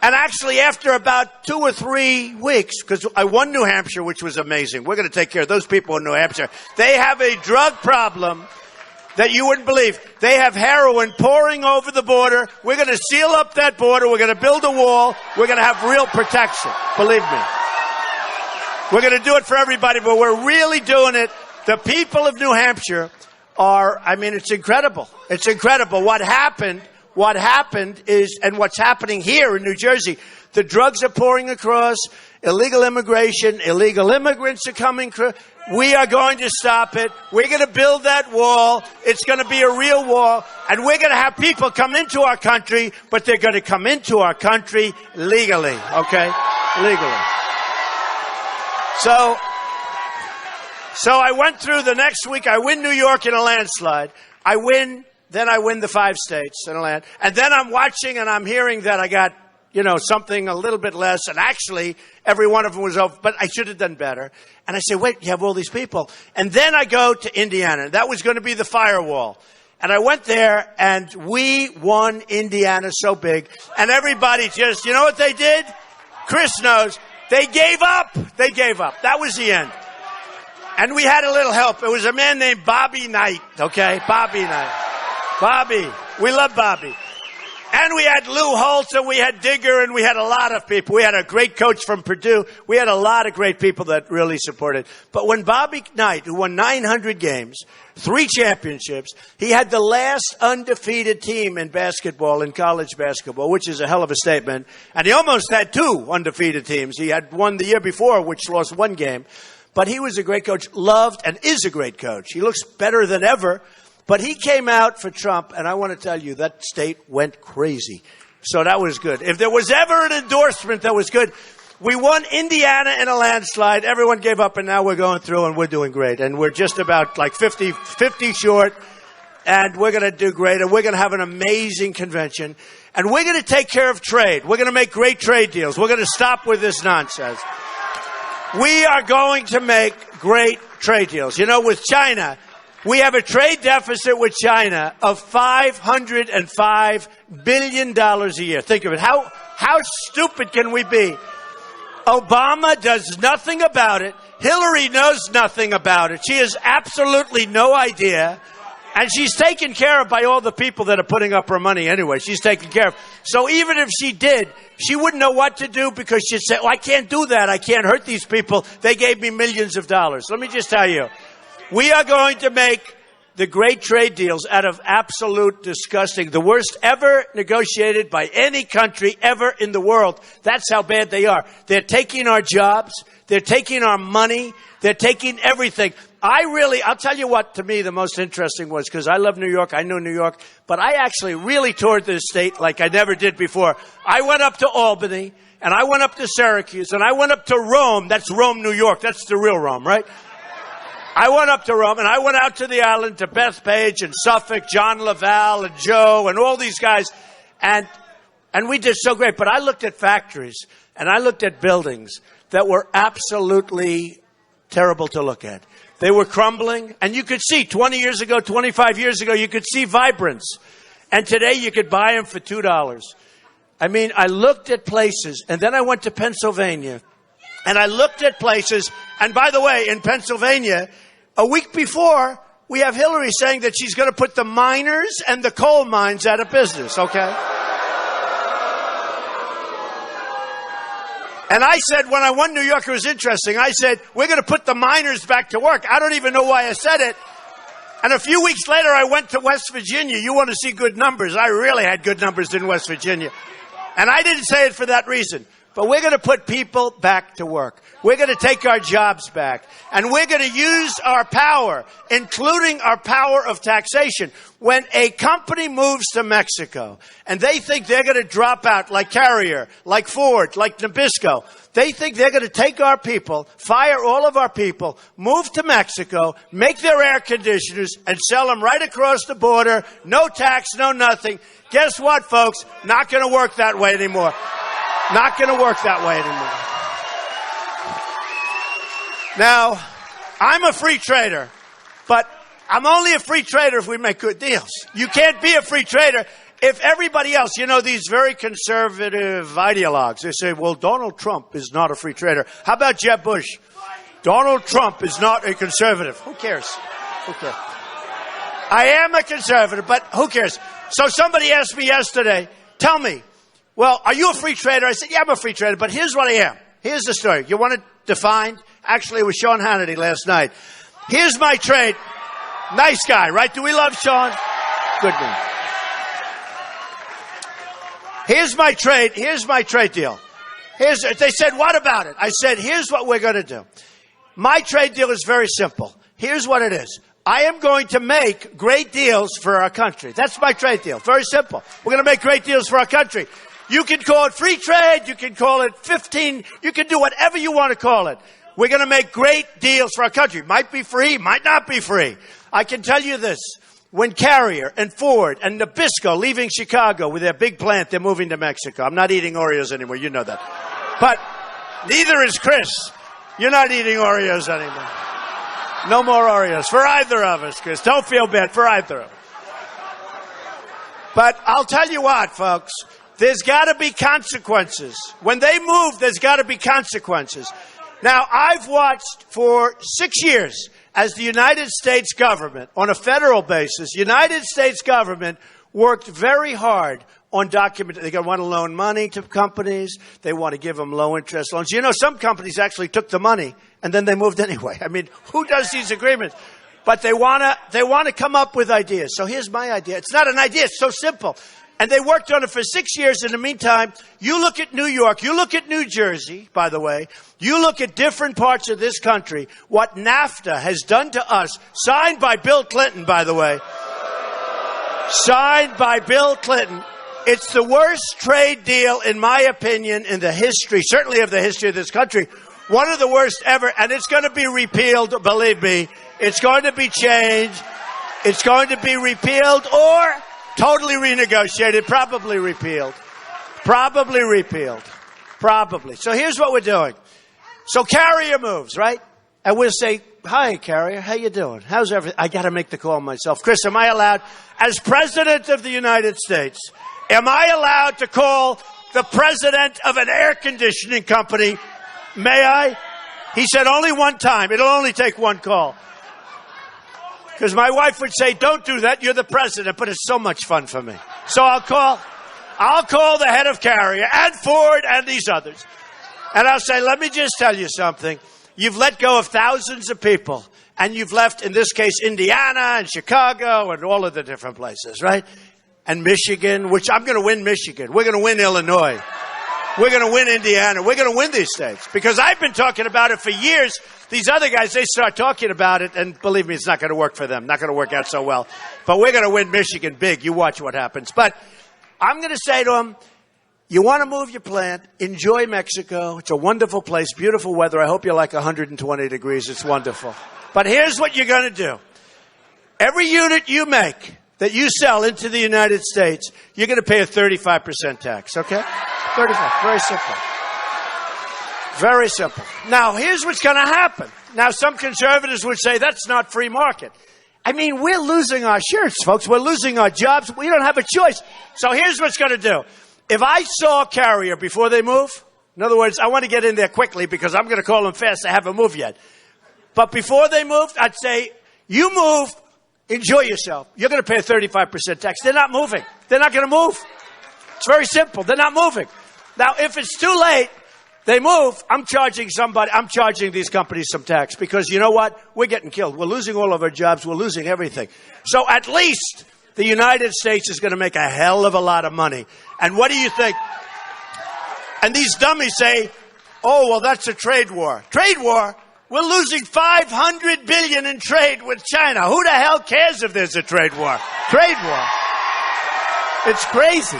And actually, after about 2 or 3 weeks, because I won New Hampshire, which was amazing. We're going to take care of those people in New Hampshire. They have a drug problem. that you wouldn't believe. They have heroin pouring over the border. We're going to seal up that border. We're going to build a wall. We're going to have real protection. Believe me. We're going to do it for everybody, but we're really doing it. The people of New Hampshire are, I mean, it's incredible. It's incredible. What happened is, and what's happening here in New Jersey, the drugs are pouring across, illegal immigration, illegal immigrants are coming. We are going to stop it. We're going to build that wall. It's going to be a real wall. And we're going to have people come into our country, but they're going to come into our country legally, okay? Legally. So I went through the next week. I win New York in a landslide. Then I win the 5 states in a land. And then I'm watching and I'm hearing that I got, something a little bit less. And actually, every one of them was over, but I should have done better. And I say, wait, you have all these people. And then I go to Indiana. That was going to be the firewall. And I went there and we won Indiana so big. And everybody just, you know what they did? Chris knows. They gave up. They gave up. That was the end. And we had a little help. It was a man named Bobby Knight, okay? Bobby Knight. Bobby. We love Bobby. And we had Lou Holtz, and we had Digger, and we had a lot of people. We had a great coach from Purdue. We had a lot of great people that really supported. But when Bobby Knight, who won 900 games, 3 championships, he had the last undefeated team in basketball, in college basketball, which is a hell of a statement. And he almost had 2 undefeated teams. He had one the year before, which lost 1 game. But he was a great coach, loved and is a great coach. He looks better than ever. But he came out for Trump, and I want to tell you, that state went crazy. So that was good. If there was ever an endorsement that was good, we won Indiana in a landslide. Everyone gave up, and now we're going through, and we're doing great. And we're just about like 50 short, and we're going to do great, and we're going to have an amazing convention. And we're going to take care of trade. We're going to make great trade deals. We're going to stop with this nonsense. We are going to make great trade deals. With China, we have a trade deficit with China of $505 billion a year. Think of it. How stupid can we be? Obama does nothing about it. Hillary knows nothing about it. She has absolutely no idea. And she's taken care of by all the people that are putting up her money anyway. She's taken care of. So even if she did, she wouldn't know what to do because she'd say, I can't do that. I can't hurt these people. They gave me millions of dollars. Let me just tell you, we are going to make the great trade deals out of absolute disgusting, the worst ever negotiated by any country ever in the world. That's how bad they are. They're taking our jobs. They're taking our money. They're taking everything. I'll tell you what, to me, the most interesting was, because I love New York, I know New York, but I actually really toured this state like I never did before. I went up to Albany, and I went up to Syracuse, and I went up to Rome. That's Rome, New York. That's the real Rome, right? I went up to Rome, and I went out to the island, to Bethpage and Suffolk, John Laval and Joe and all these guys, and we did so great. But I looked at factories, and I looked at buildings that were absolutely terrible to look at. They were crumbling, and you could see 20 years ago, 25 years ago, you could see vibrance. And today you could buy them for $2. I mean, I looked at places, and then I went to Pennsylvania, and I looked at places, and by the way, in Pennsylvania, a week before, we have Hillary saying that she's going to put the miners and the coal mines out of business, okay? And I said, when I won New York, it was interesting. I said, we're going to put the miners back to work. I don't even know why I said it. And a few weeks later, I went to West Virginia. You want to see good numbers. I really had good numbers in West Virginia. And I didn't say it for that reason. But we're going to put people back to work. We're going to take our jobs back. And we're going to use our power, including our power of taxation. When a company moves to Mexico and they think they're going to drop out like Carrier, like Ford, like Nabisco, they think they're going to take our people, fire all of our people, move to Mexico, make their air conditioners, and sell them right across the border. No tax, no nothing. Guess what, folks? Not going to work that way anymore. Not going to work that way anymore. Now, I'm a free trader, but I'm only a free trader if we make good deals. You can't be a free trader if everybody else, these very conservative ideologues, they say, well, Donald Trump is not a free trader. How about Jeb Bush? Donald Trump is not a conservative. Who cares? Who cares? I am a conservative, but who cares? So somebody asked me yesterday, tell me, well, are you a free trader? I said, yeah, I'm a free trader, but here's what I am. Here's the story. You want it defined? Actually, it was Sean Hannity last night. Here's my trade. Nice guy, right? Do we love Sean? Good man. Here's my trade deal. They said, what about it? I said, here's what we're going to do. My trade deal is very simple. Here's what it is. I am going to make great deals for our country. That's my trade deal. Very simple. We're going to make great deals for our country. You can call it free trade. You can call it 15. You can do whatever you want to call it. We're going to make great deals for our country. Might be free, might not be free. I can tell you this. When Carrier and Ford and Nabisco leaving Chicago with their big plant, they're moving to Mexico. I'm not eating Oreos anymore. You know that. But neither is Chris. You're not eating Oreos anymore. No more Oreos for either of us, Chris. Don't feel bad for either of us. But I'll tell you what, folks. There's got to be consequences. When they move, there's got to be consequences. Now, I've watched for 6 years as the United States government, on a federal basis, United States government worked very hard on document. They want to loan money to companies. They want to give them low-interest loans. You know, some companies actually took the money, and then they moved anyway. I mean, who does these agreements? But they want to come up with ideas. So here's my idea. It's not an idea. It's so simple. And they worked on it for 6 years. In the meantime, you look at New York, you look at New Jersey, by the way, you look at different parts of this country, what NAFTA has done to us, signed by Bill Clinton, by the way. Signed by Bill Clinton. It's the worst trade deal, in my opinion, in the history, certainly of the history of this country. One of the worst ever, and it's going to be repealed, believe me. It's going to be changed. It's going to be repealed or totally renegotiated, probably repealed. Probably repealed. Probably. So here's what we're doing. So Carrier moves, right? And we'll say, hi, Carrier, how you doing? How's everything? I got to make the call myself. Chris, am I allowed, as President of the United States, am I allowed to call the president of an air conditioning company? May I? He said only one time. It'll only take one call. Because my wife would say, don't do that, you're the president, but it's so much fun for me. So I'll call the head of Carrier and Ford and these others. And I'll say, let me just tell you something. You've let go of thousands of people. And you've left, in this case, Indiana and Chicago and all of the different places, right? And Michigan, which I'm going to win Michigan. We're going to win Illinois. We're going to win Indiana. We're going to win these states. Because I've been talking about it for years. These other guys, they start talking about it, and believe me, it's not going to work for them. Not going to work out so well. But we're going to win Michigan big. You watch what happens. But I'm going to say to them, you want to move your plant, enjoy Mexico. It's a wonderful place, beautiful weather. I hope you like 120 degrees. It's wonderful. But here's what you're going to do. Every unit you make that you sell into the United States, you're going to pay a 35% tax, okay? 35. Very simple. Very simple. Now, here's what's going to happen. Now, some conservatives would say that's not free market. I mean, we're losing our shirts, folks. We're losing our jobs. We don't have a choice. So here's what's going to do. If I saw Carrier before they move, in other words, I want to get in there quickly because I'm going to call them fast. I haven't moved yet. But before they moved, I'd say, you move, enjoy yourself. You're going to pay a 35% tax. They're not moving. They're not going to move. It's very simple. They're not moving. Now, if it's too late, they move, I'm charging these companies some tax because you know what? We're getting killed. We're losing all of our jobs. We're losing everything. So at least the United States is going to make a hell of a lot of money. And what do you think? And these dummies say, oh, well, that's a trade war. Trade war? We're losing $500 billion in trade with China. Who the hell cares if there's a trade war? Trade war. It's crazy.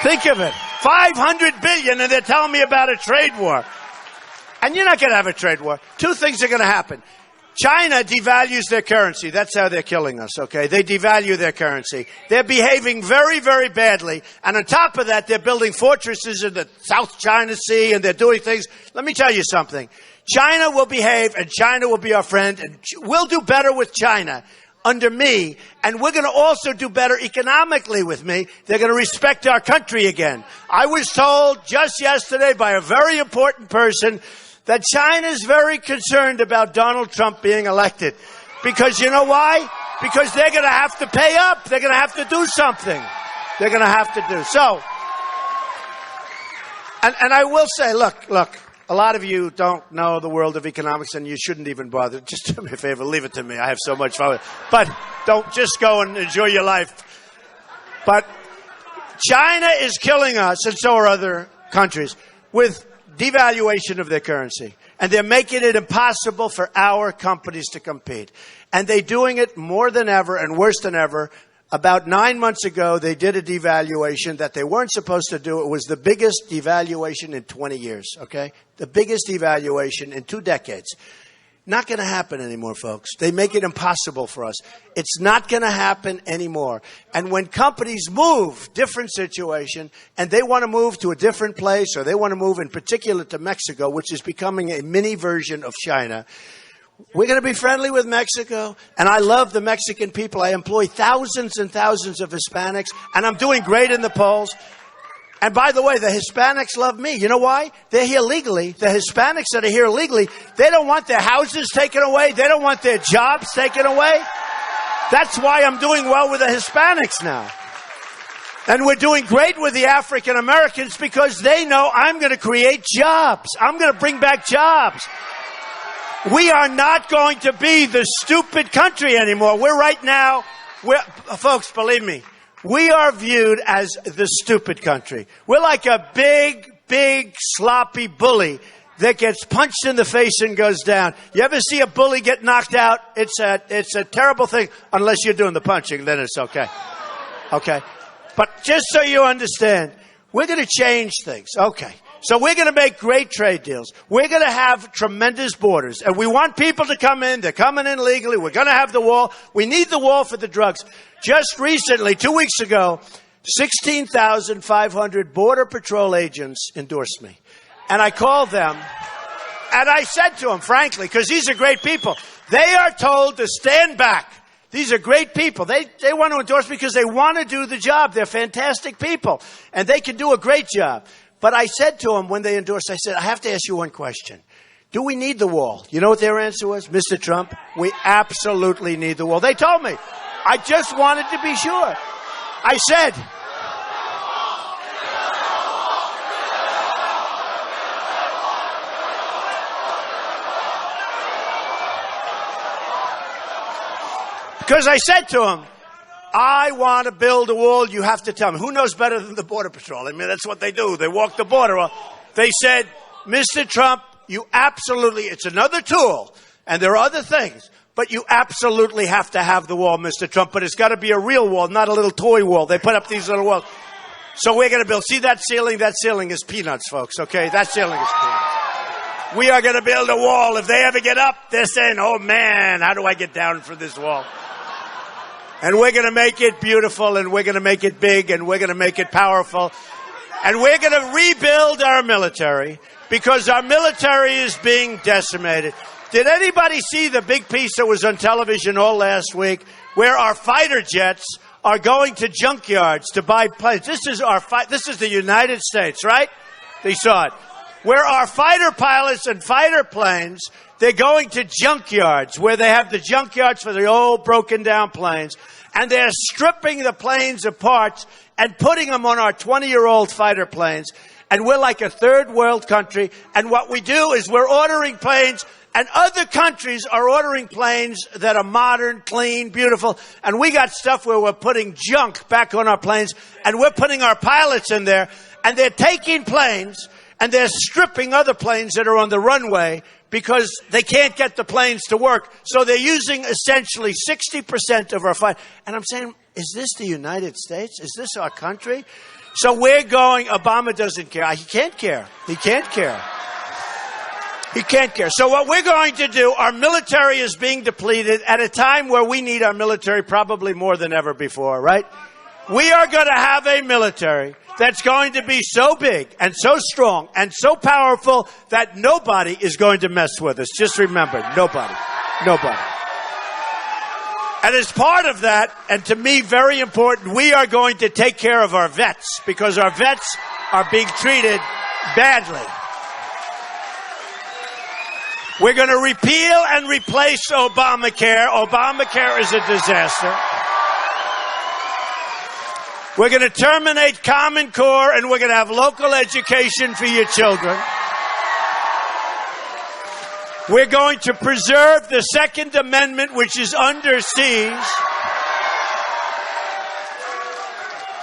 Think of it. $500 billion, and they're telling me about a trade war. And you're not going to have a trade war. Two things are going to happen. China devalues their currency. That's how they're killing us, okay? They devalue their currency. They're behaving very, very badly. And on top of that, they're building fortresses in the South China Sea, and they're doing things. Let me tell you something. China will behave, and China will be our friend, and we'll do better with China under me, and we're going to also do better economically with me. They're going to respect our country again. I was told just yesterday by a very important person that China is very concerned about Donald Trump being elected. Because you know why? because they're going to have to pay up. They're going to have to do something. They're going to have to do. So, and I will say, look, a lot of you don't know the world of economics, and you shouldn't even bother. Just do me a favor, leave it to me. I have so much fun with it. But don't just go and enjoy your life. But China is killing us, and so are other countries, with devaluation of their currency. And they're making it impossible for our companies to compete. And they're doing it more than ever and worse than ever. About 9 months ago, they did a devaluation that they weren't supposed to do. It was the biggest devaluation in 20 years, okay? The biggest devaluation in 2 decades. Not going to happen anymore, folks. They make it impossible for us. It's not going to happen anymore. And when companies move, different situation, and they want to move to a different place, or they want to move in particular to Mexico, which is becoming a mini version of China, we're going to be friendly with Mexico, and I love the Mexican people. I employ thousands and thousands of Hispanics, and I'm doing great in the polls. And by the way, the Hispanics love me. You know why? They're here legally. The Hispanics that are here legally, they don't want their houses taken away. They don't want their jobs taken away. That's why I'm doing well with the Hispanics now. And we're doing great with the African Americans because they know I'm going to create jobs. I'm going to bring back jobs. We are not going to be the stupid country anymore. Folks, believe me, we are viewed as the stupid country. We're like a big, sloppy bully that gets punched in the face and goes down. You ever see a bully get knocked out? It's a terrible thing, unless you're doing the punching, then it's okay. Okay? But just so you understand, we're going to change things. Okay. So we're going to make great trade deals. We're going to have tremendous borders. And we want people to come in. They're coming in legally. We're going to have the wall. We need the wall for the drugs. Just recently, 2 weeks ago, 16,500 Border Patrol agents endorsed me. And I called them, and I said to them, frankly, because these are great people, they are told to stand back. These are great people. They want to endorse me because they want to do the job. They're fantastic people, and they can do a great job. But I said to them when they endorsed, I said, I have to ask you one question. Do we need the wall? You know what their answer was? Mr. Trump, we absolutely need the wall. They told me. I just wanted to be sure. I said, because I said to him, I want to build a wall. You have to tell me. Who knows better than the Border Patrol? I mean, that's what they do. They walk the border. They said, Mr. Trump, you absolutely, it's another tool, and there are other things, but you absolutely have to have the wall, Mr. Trump, but it's got to be a real wall, not a little toy wall. They put up these little walls. So we're going to build. See that ceiling? That ceiling is peanuts, folks, okay? That ceiling is peanuts. We are going to build a wall. If they ever get up, they're saying, oh, man, how do I get down from this wall? And we're going to make it beautiful, and we're going to make it big, and we're going to make it powerful. And we're going to rebuild our military because our military is being decimated. Did anybody see the big piece that was on television all last week where our fighter jets are going to junkyards to buy planes? This is the United States, right? They saw it. Where our fighter pilots and fighter planes, they're going to junkyards where they have the junkyards for the old broken down planes, and they're stripping the planes apart and putting them on our 20-year-old fighter planes. And we're like a third world country. And what we do is we're ordering planes, and other countries are ordering planes that are modern, clean, beautiful. And we got stuff where we're putting junk back on our planes, and we're putting our pilots in there, and they're taking planes and they're stripping other planes that are on the runway because they can't get the planes to work. So they're using essentially 60% of our fight. And I'm saying, is this the United States? Is this our country? So we're going, Obama doesn't care. He can't care. He can't care. He can't care. So what we're going to do, our military is being depleted at a time where we need our military probably more than ever before, right? We are going to have a military that's going to be so big and so strong and so powerful that nobody is going to mess with us. Just remember, nobody. Nobody. And as part of that, and to me very important, we are going to take care of our vets because our vets are being treated badly. We're going to repeal and replace Obamacare. Obamacare is a disaster. We're going to terminate Common Core, and we're going to have local education for your children. We're going to preserve the Second Amendment, which is under siege.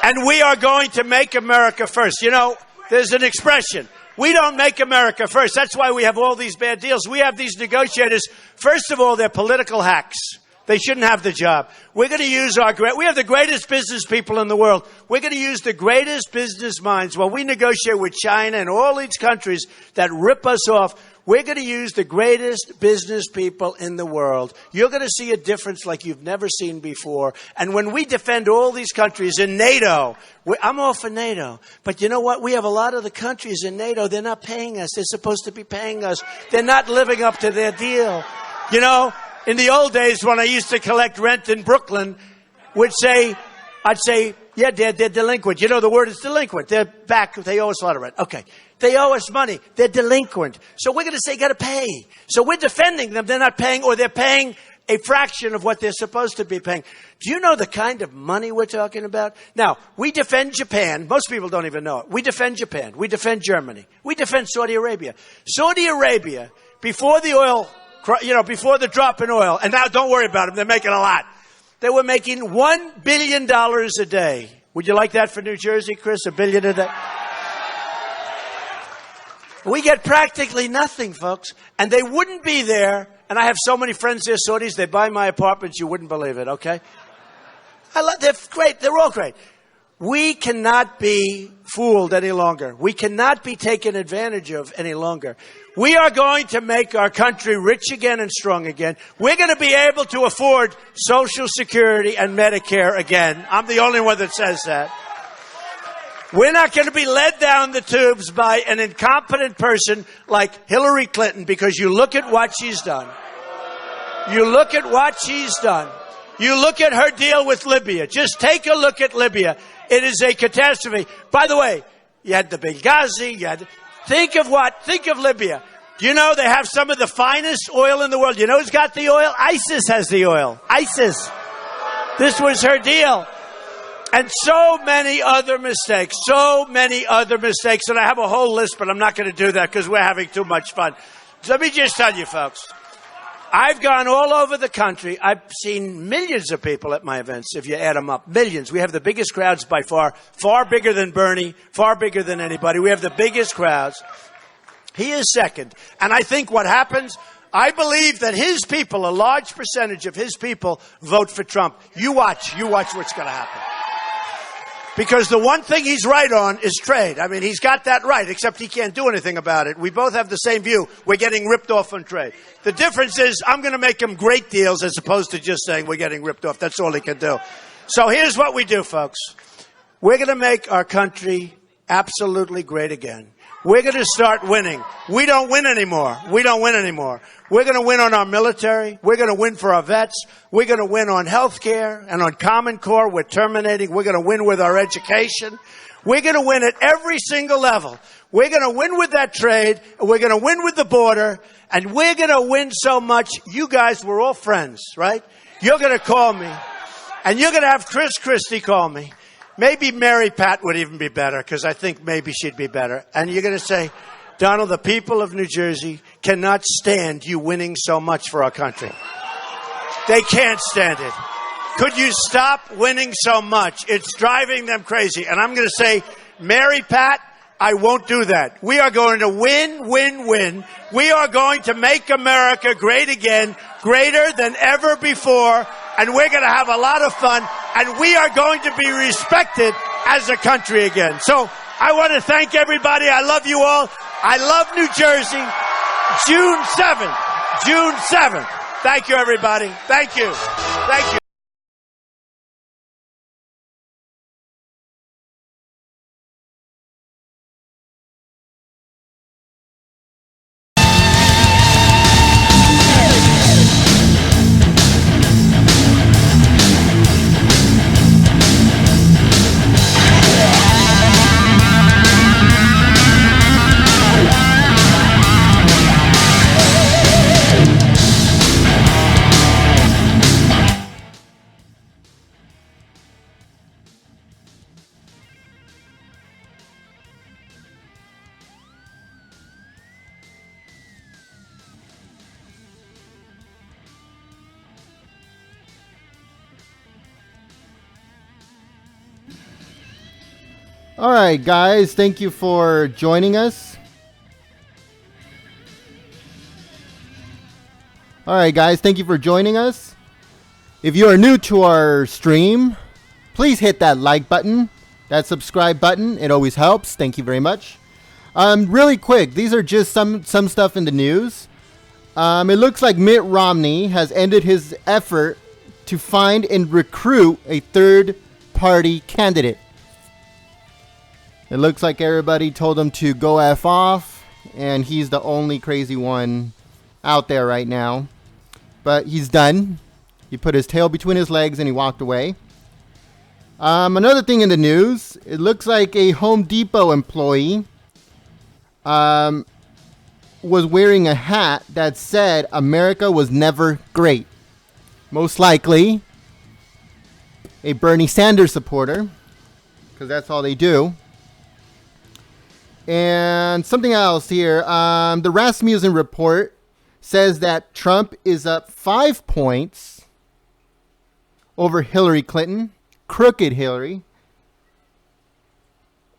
And we are going to make America first. You know, there's an expression. We don't make America first. That's why we have all these bad deals. We have these negotiators. First of all, they're political hacks. They shouldn't have the job. We're going to use we have the greatest business people in the world. We're going to use the greatest business minds. While we negotiate with China and all these countries that rip us off, we're going to use the greatest business people in the world. You're going to see a difference like you've never seen before. And when we defend all these countries in NATO, I'm all for NATO. But you know what? We have a lot of the countries in NATO. They're not paying us. They're supposed to be paying us. They're not living up to their deal. You know, in the old days when I used to collect rent in Brooklyn, I'd say, yeah, they're delinquent. You know, the word is delinquent. They're back. They owe us a lot of rent. Okay. They owe us money. They're delinquent. So we're going to say, you got to pay. So we're defending them. They're not paying, or they're paying a fraction of what they're supposed to be paying. Do you know the kind of money we're talking about? Now, we defend Japan. Most people don't even know it. We defend Japan. We defend Germany. We defend Saudi Arabia. Saudi Arabia, before the oil, before the drop in oil, and now don't worry about them. They're making a lot. They were making $1 billion a day. Would you like that for New Jersey, Chris? $1 billion a day? We get practically nothing, folks. And they wouldn't be there. And I have so many friends there, Saudis. They buy my apartments. You wouldn't believe it, okay? They're great. They're all great. We cannot be fooled any longer. We cannot be taken advantage of any longer. We are going to make our country rich again and strong again. We're going to be able to afford Social Security and Medicare again. I'm the only one that says that. We're not going to be led down the tubes by an incompetent person like Hillary Clinton, because you look at what she's done. You look at what she's done. You look at her deal with Libya. Just take a look at Libya. It is a catastrophe. By the way, you had the Benghazi. Think of Libya. Do you know they have some of the finest oil in the world? You know who's got the oil? ISIS has the oil. ISIS. This was her deal. And so many other mistakes. And I have a whole list, but I'm not going to do that because we're having too much fun. So let me just tell you, folks. I've gone all over the country. I've seen millions of people at my events, if you add them up. Millions. We have the biggest crowds by far. Far bigger than Bernie. Far bigger than anybody. We have the biggest crowds. He is second. And I think what happens, I believe that his people, a large percentage of his people, vote for Trump. You watch what's going to happen. Because the one thing he's right on is trade. I mean, he's got that right, except he can't do anything about it. We both have the same view. We're getting ripped off on trade. The difference is I'm going to make him great deals as opposed to just saying we're getting ripped off. That's all he can do. So here's what we do, folks. We're going to make our country absolutely great again. We're going to start winning. We don't win anymore. We're going to win on our military. We're going to win for our vets. We're going to win on health care and on Common Core. We're terminating. We're going to win with our education. We're going to win at every single level. We're going to win with that trade. We're going to win with the border. And we're going to win so much. You guys, we're all friends, right? You're going to call me. And you're going to have Chris Christie call me. Maybe Mary Pat would even be better, because I think maybe she'd be better. And you're going to say, Donald, the people of New Jersey cannot stand you winning so much for our country. They can't stand it. Could you stop winning so much? It's driving them crazy. And I'm going to say, Mary Pat, I won't do that. We are going to win, win, win. We are going to make America great again, greater than ever before. And we're going to have a lot of fun. And we are going to be respected as a country again. So I want to thank everybody. I love you all. I love New Jersey. June 7th. June 7th. Thank you, everybody. Thank you. Thank you. All right, guys. Thank you for joining us. All right, guys. Thank you for joining us. If you are new to our stream, please hit that like button, that subscribe button. It always helps. Thank you very much. Really quick, these are just some stuff in the news. It looks like Mitt Romney has ended his effort to find and recruit a third-party candidate. It looks like everybody told him to go F off, and he's the only crazy one out there right now. But he's done. He put his tail between his legs and he walked away. Another thing in the news, it looks like a Home Depot employee was wearing a hat that said America was never great. Most likely a Bernie Sanders supporter, because that's all they do. And something else here. The Rasmussen report says that Trump is up 5 points over Hillary Clinton. Crooked Hillary.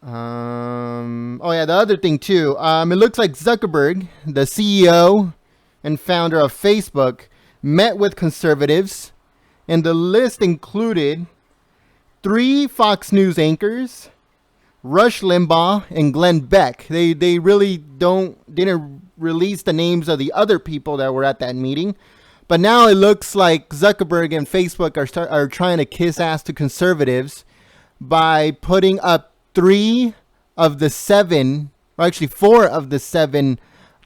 Oh yeah, the other thing too. It looks like Zuckerberg, the CEO and founder of Facebook, met with conservatives, and the list included 3 Fox News anchors, Rush Limbaugh, and Glenn Beck. They really didn't release the names of the other people that were at that meeting. But now it looks like Zuckerberg and Facebook are trying to kiss ass to conservatives by putting up 4 of the 7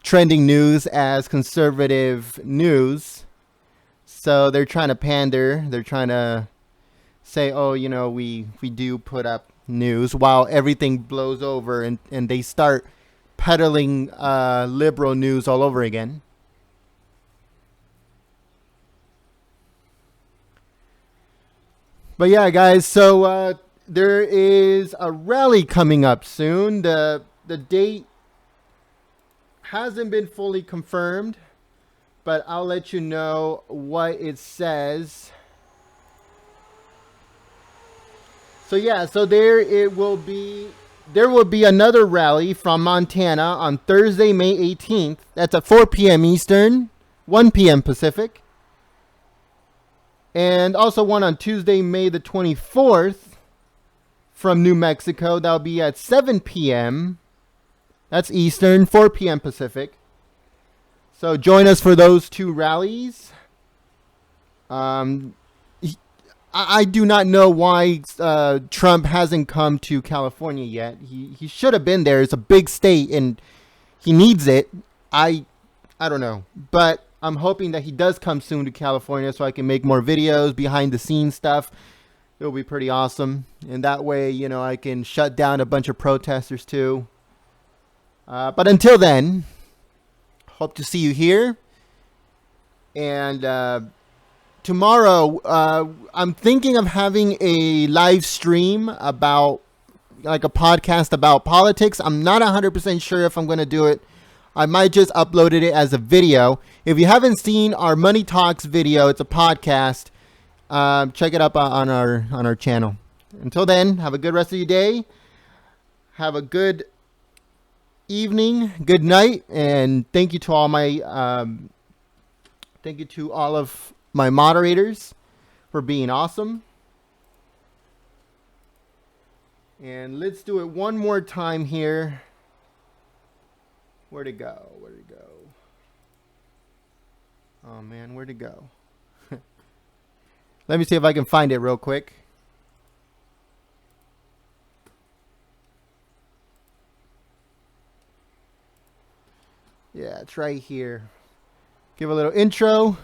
trending news as conservative news. So they're trying to pander. They're trying to say, oh, you know, we do put up news, while everything blows over and they start peddling liberal news all over again. But yeah, guys, so there is a rally coming up soon. The date hasn't been fully confirmed, but I'll let you know what it says. So yeah, so there will be another rally from Montana on Thursday, May 18th. That's at 4 p.m. Eastern, 1 p.m. Pacific. And also one on Tuesday, May the 24th from New Mexico. That'll be at 7 p.m. That's Eastern, 4 p.m. Pacific. So join us for those 2 rallies. I do not know why Trump hasn't come to California yet. He should have been there. It's a big state and he needs it. I don't know. But I'm hoping that he does come soon to California so I can make more videos, behind the scenes stuff. It'll be pretty awesome. And that way, you know, I can shut down a bunch of protesters too. But until then, hope to see you here. And tomorrow, I'm thinking of having a live stream about, like a podcast about politics. I'm not 100% sure if I'm going to do it. I might just upload it as a video. If you haven't seen our Money Talks video, it's a podcast. Check it up on our channel. Until then, have a good rest of your day. Have a good evening, good night, and thank you to all of my moderators for being awesome. And let's do it one more time here. Where'd it go? Oh man, where'd it go? Let me see if I can find it real quick. Yeah, it's right here. Give a little intro.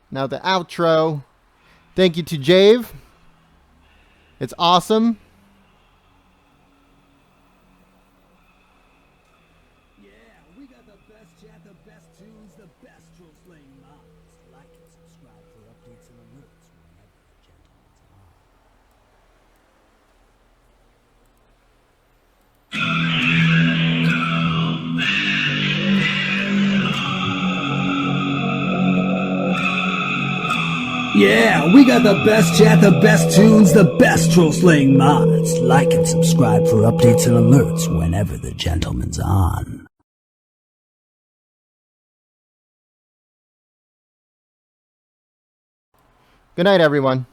Now the outro. Thank you to Jave. It's awesome. Yeah, we got the best chat, the best tunes, the best troll slaying mods. Like and subscribe for updates and alerts whenever the gentleman's on. Yeah, we got the best chat, the best tunes, the best troll slaying mods. Like and subscribe for updates and alerts whenever the gentleman's on. Good night, everyone.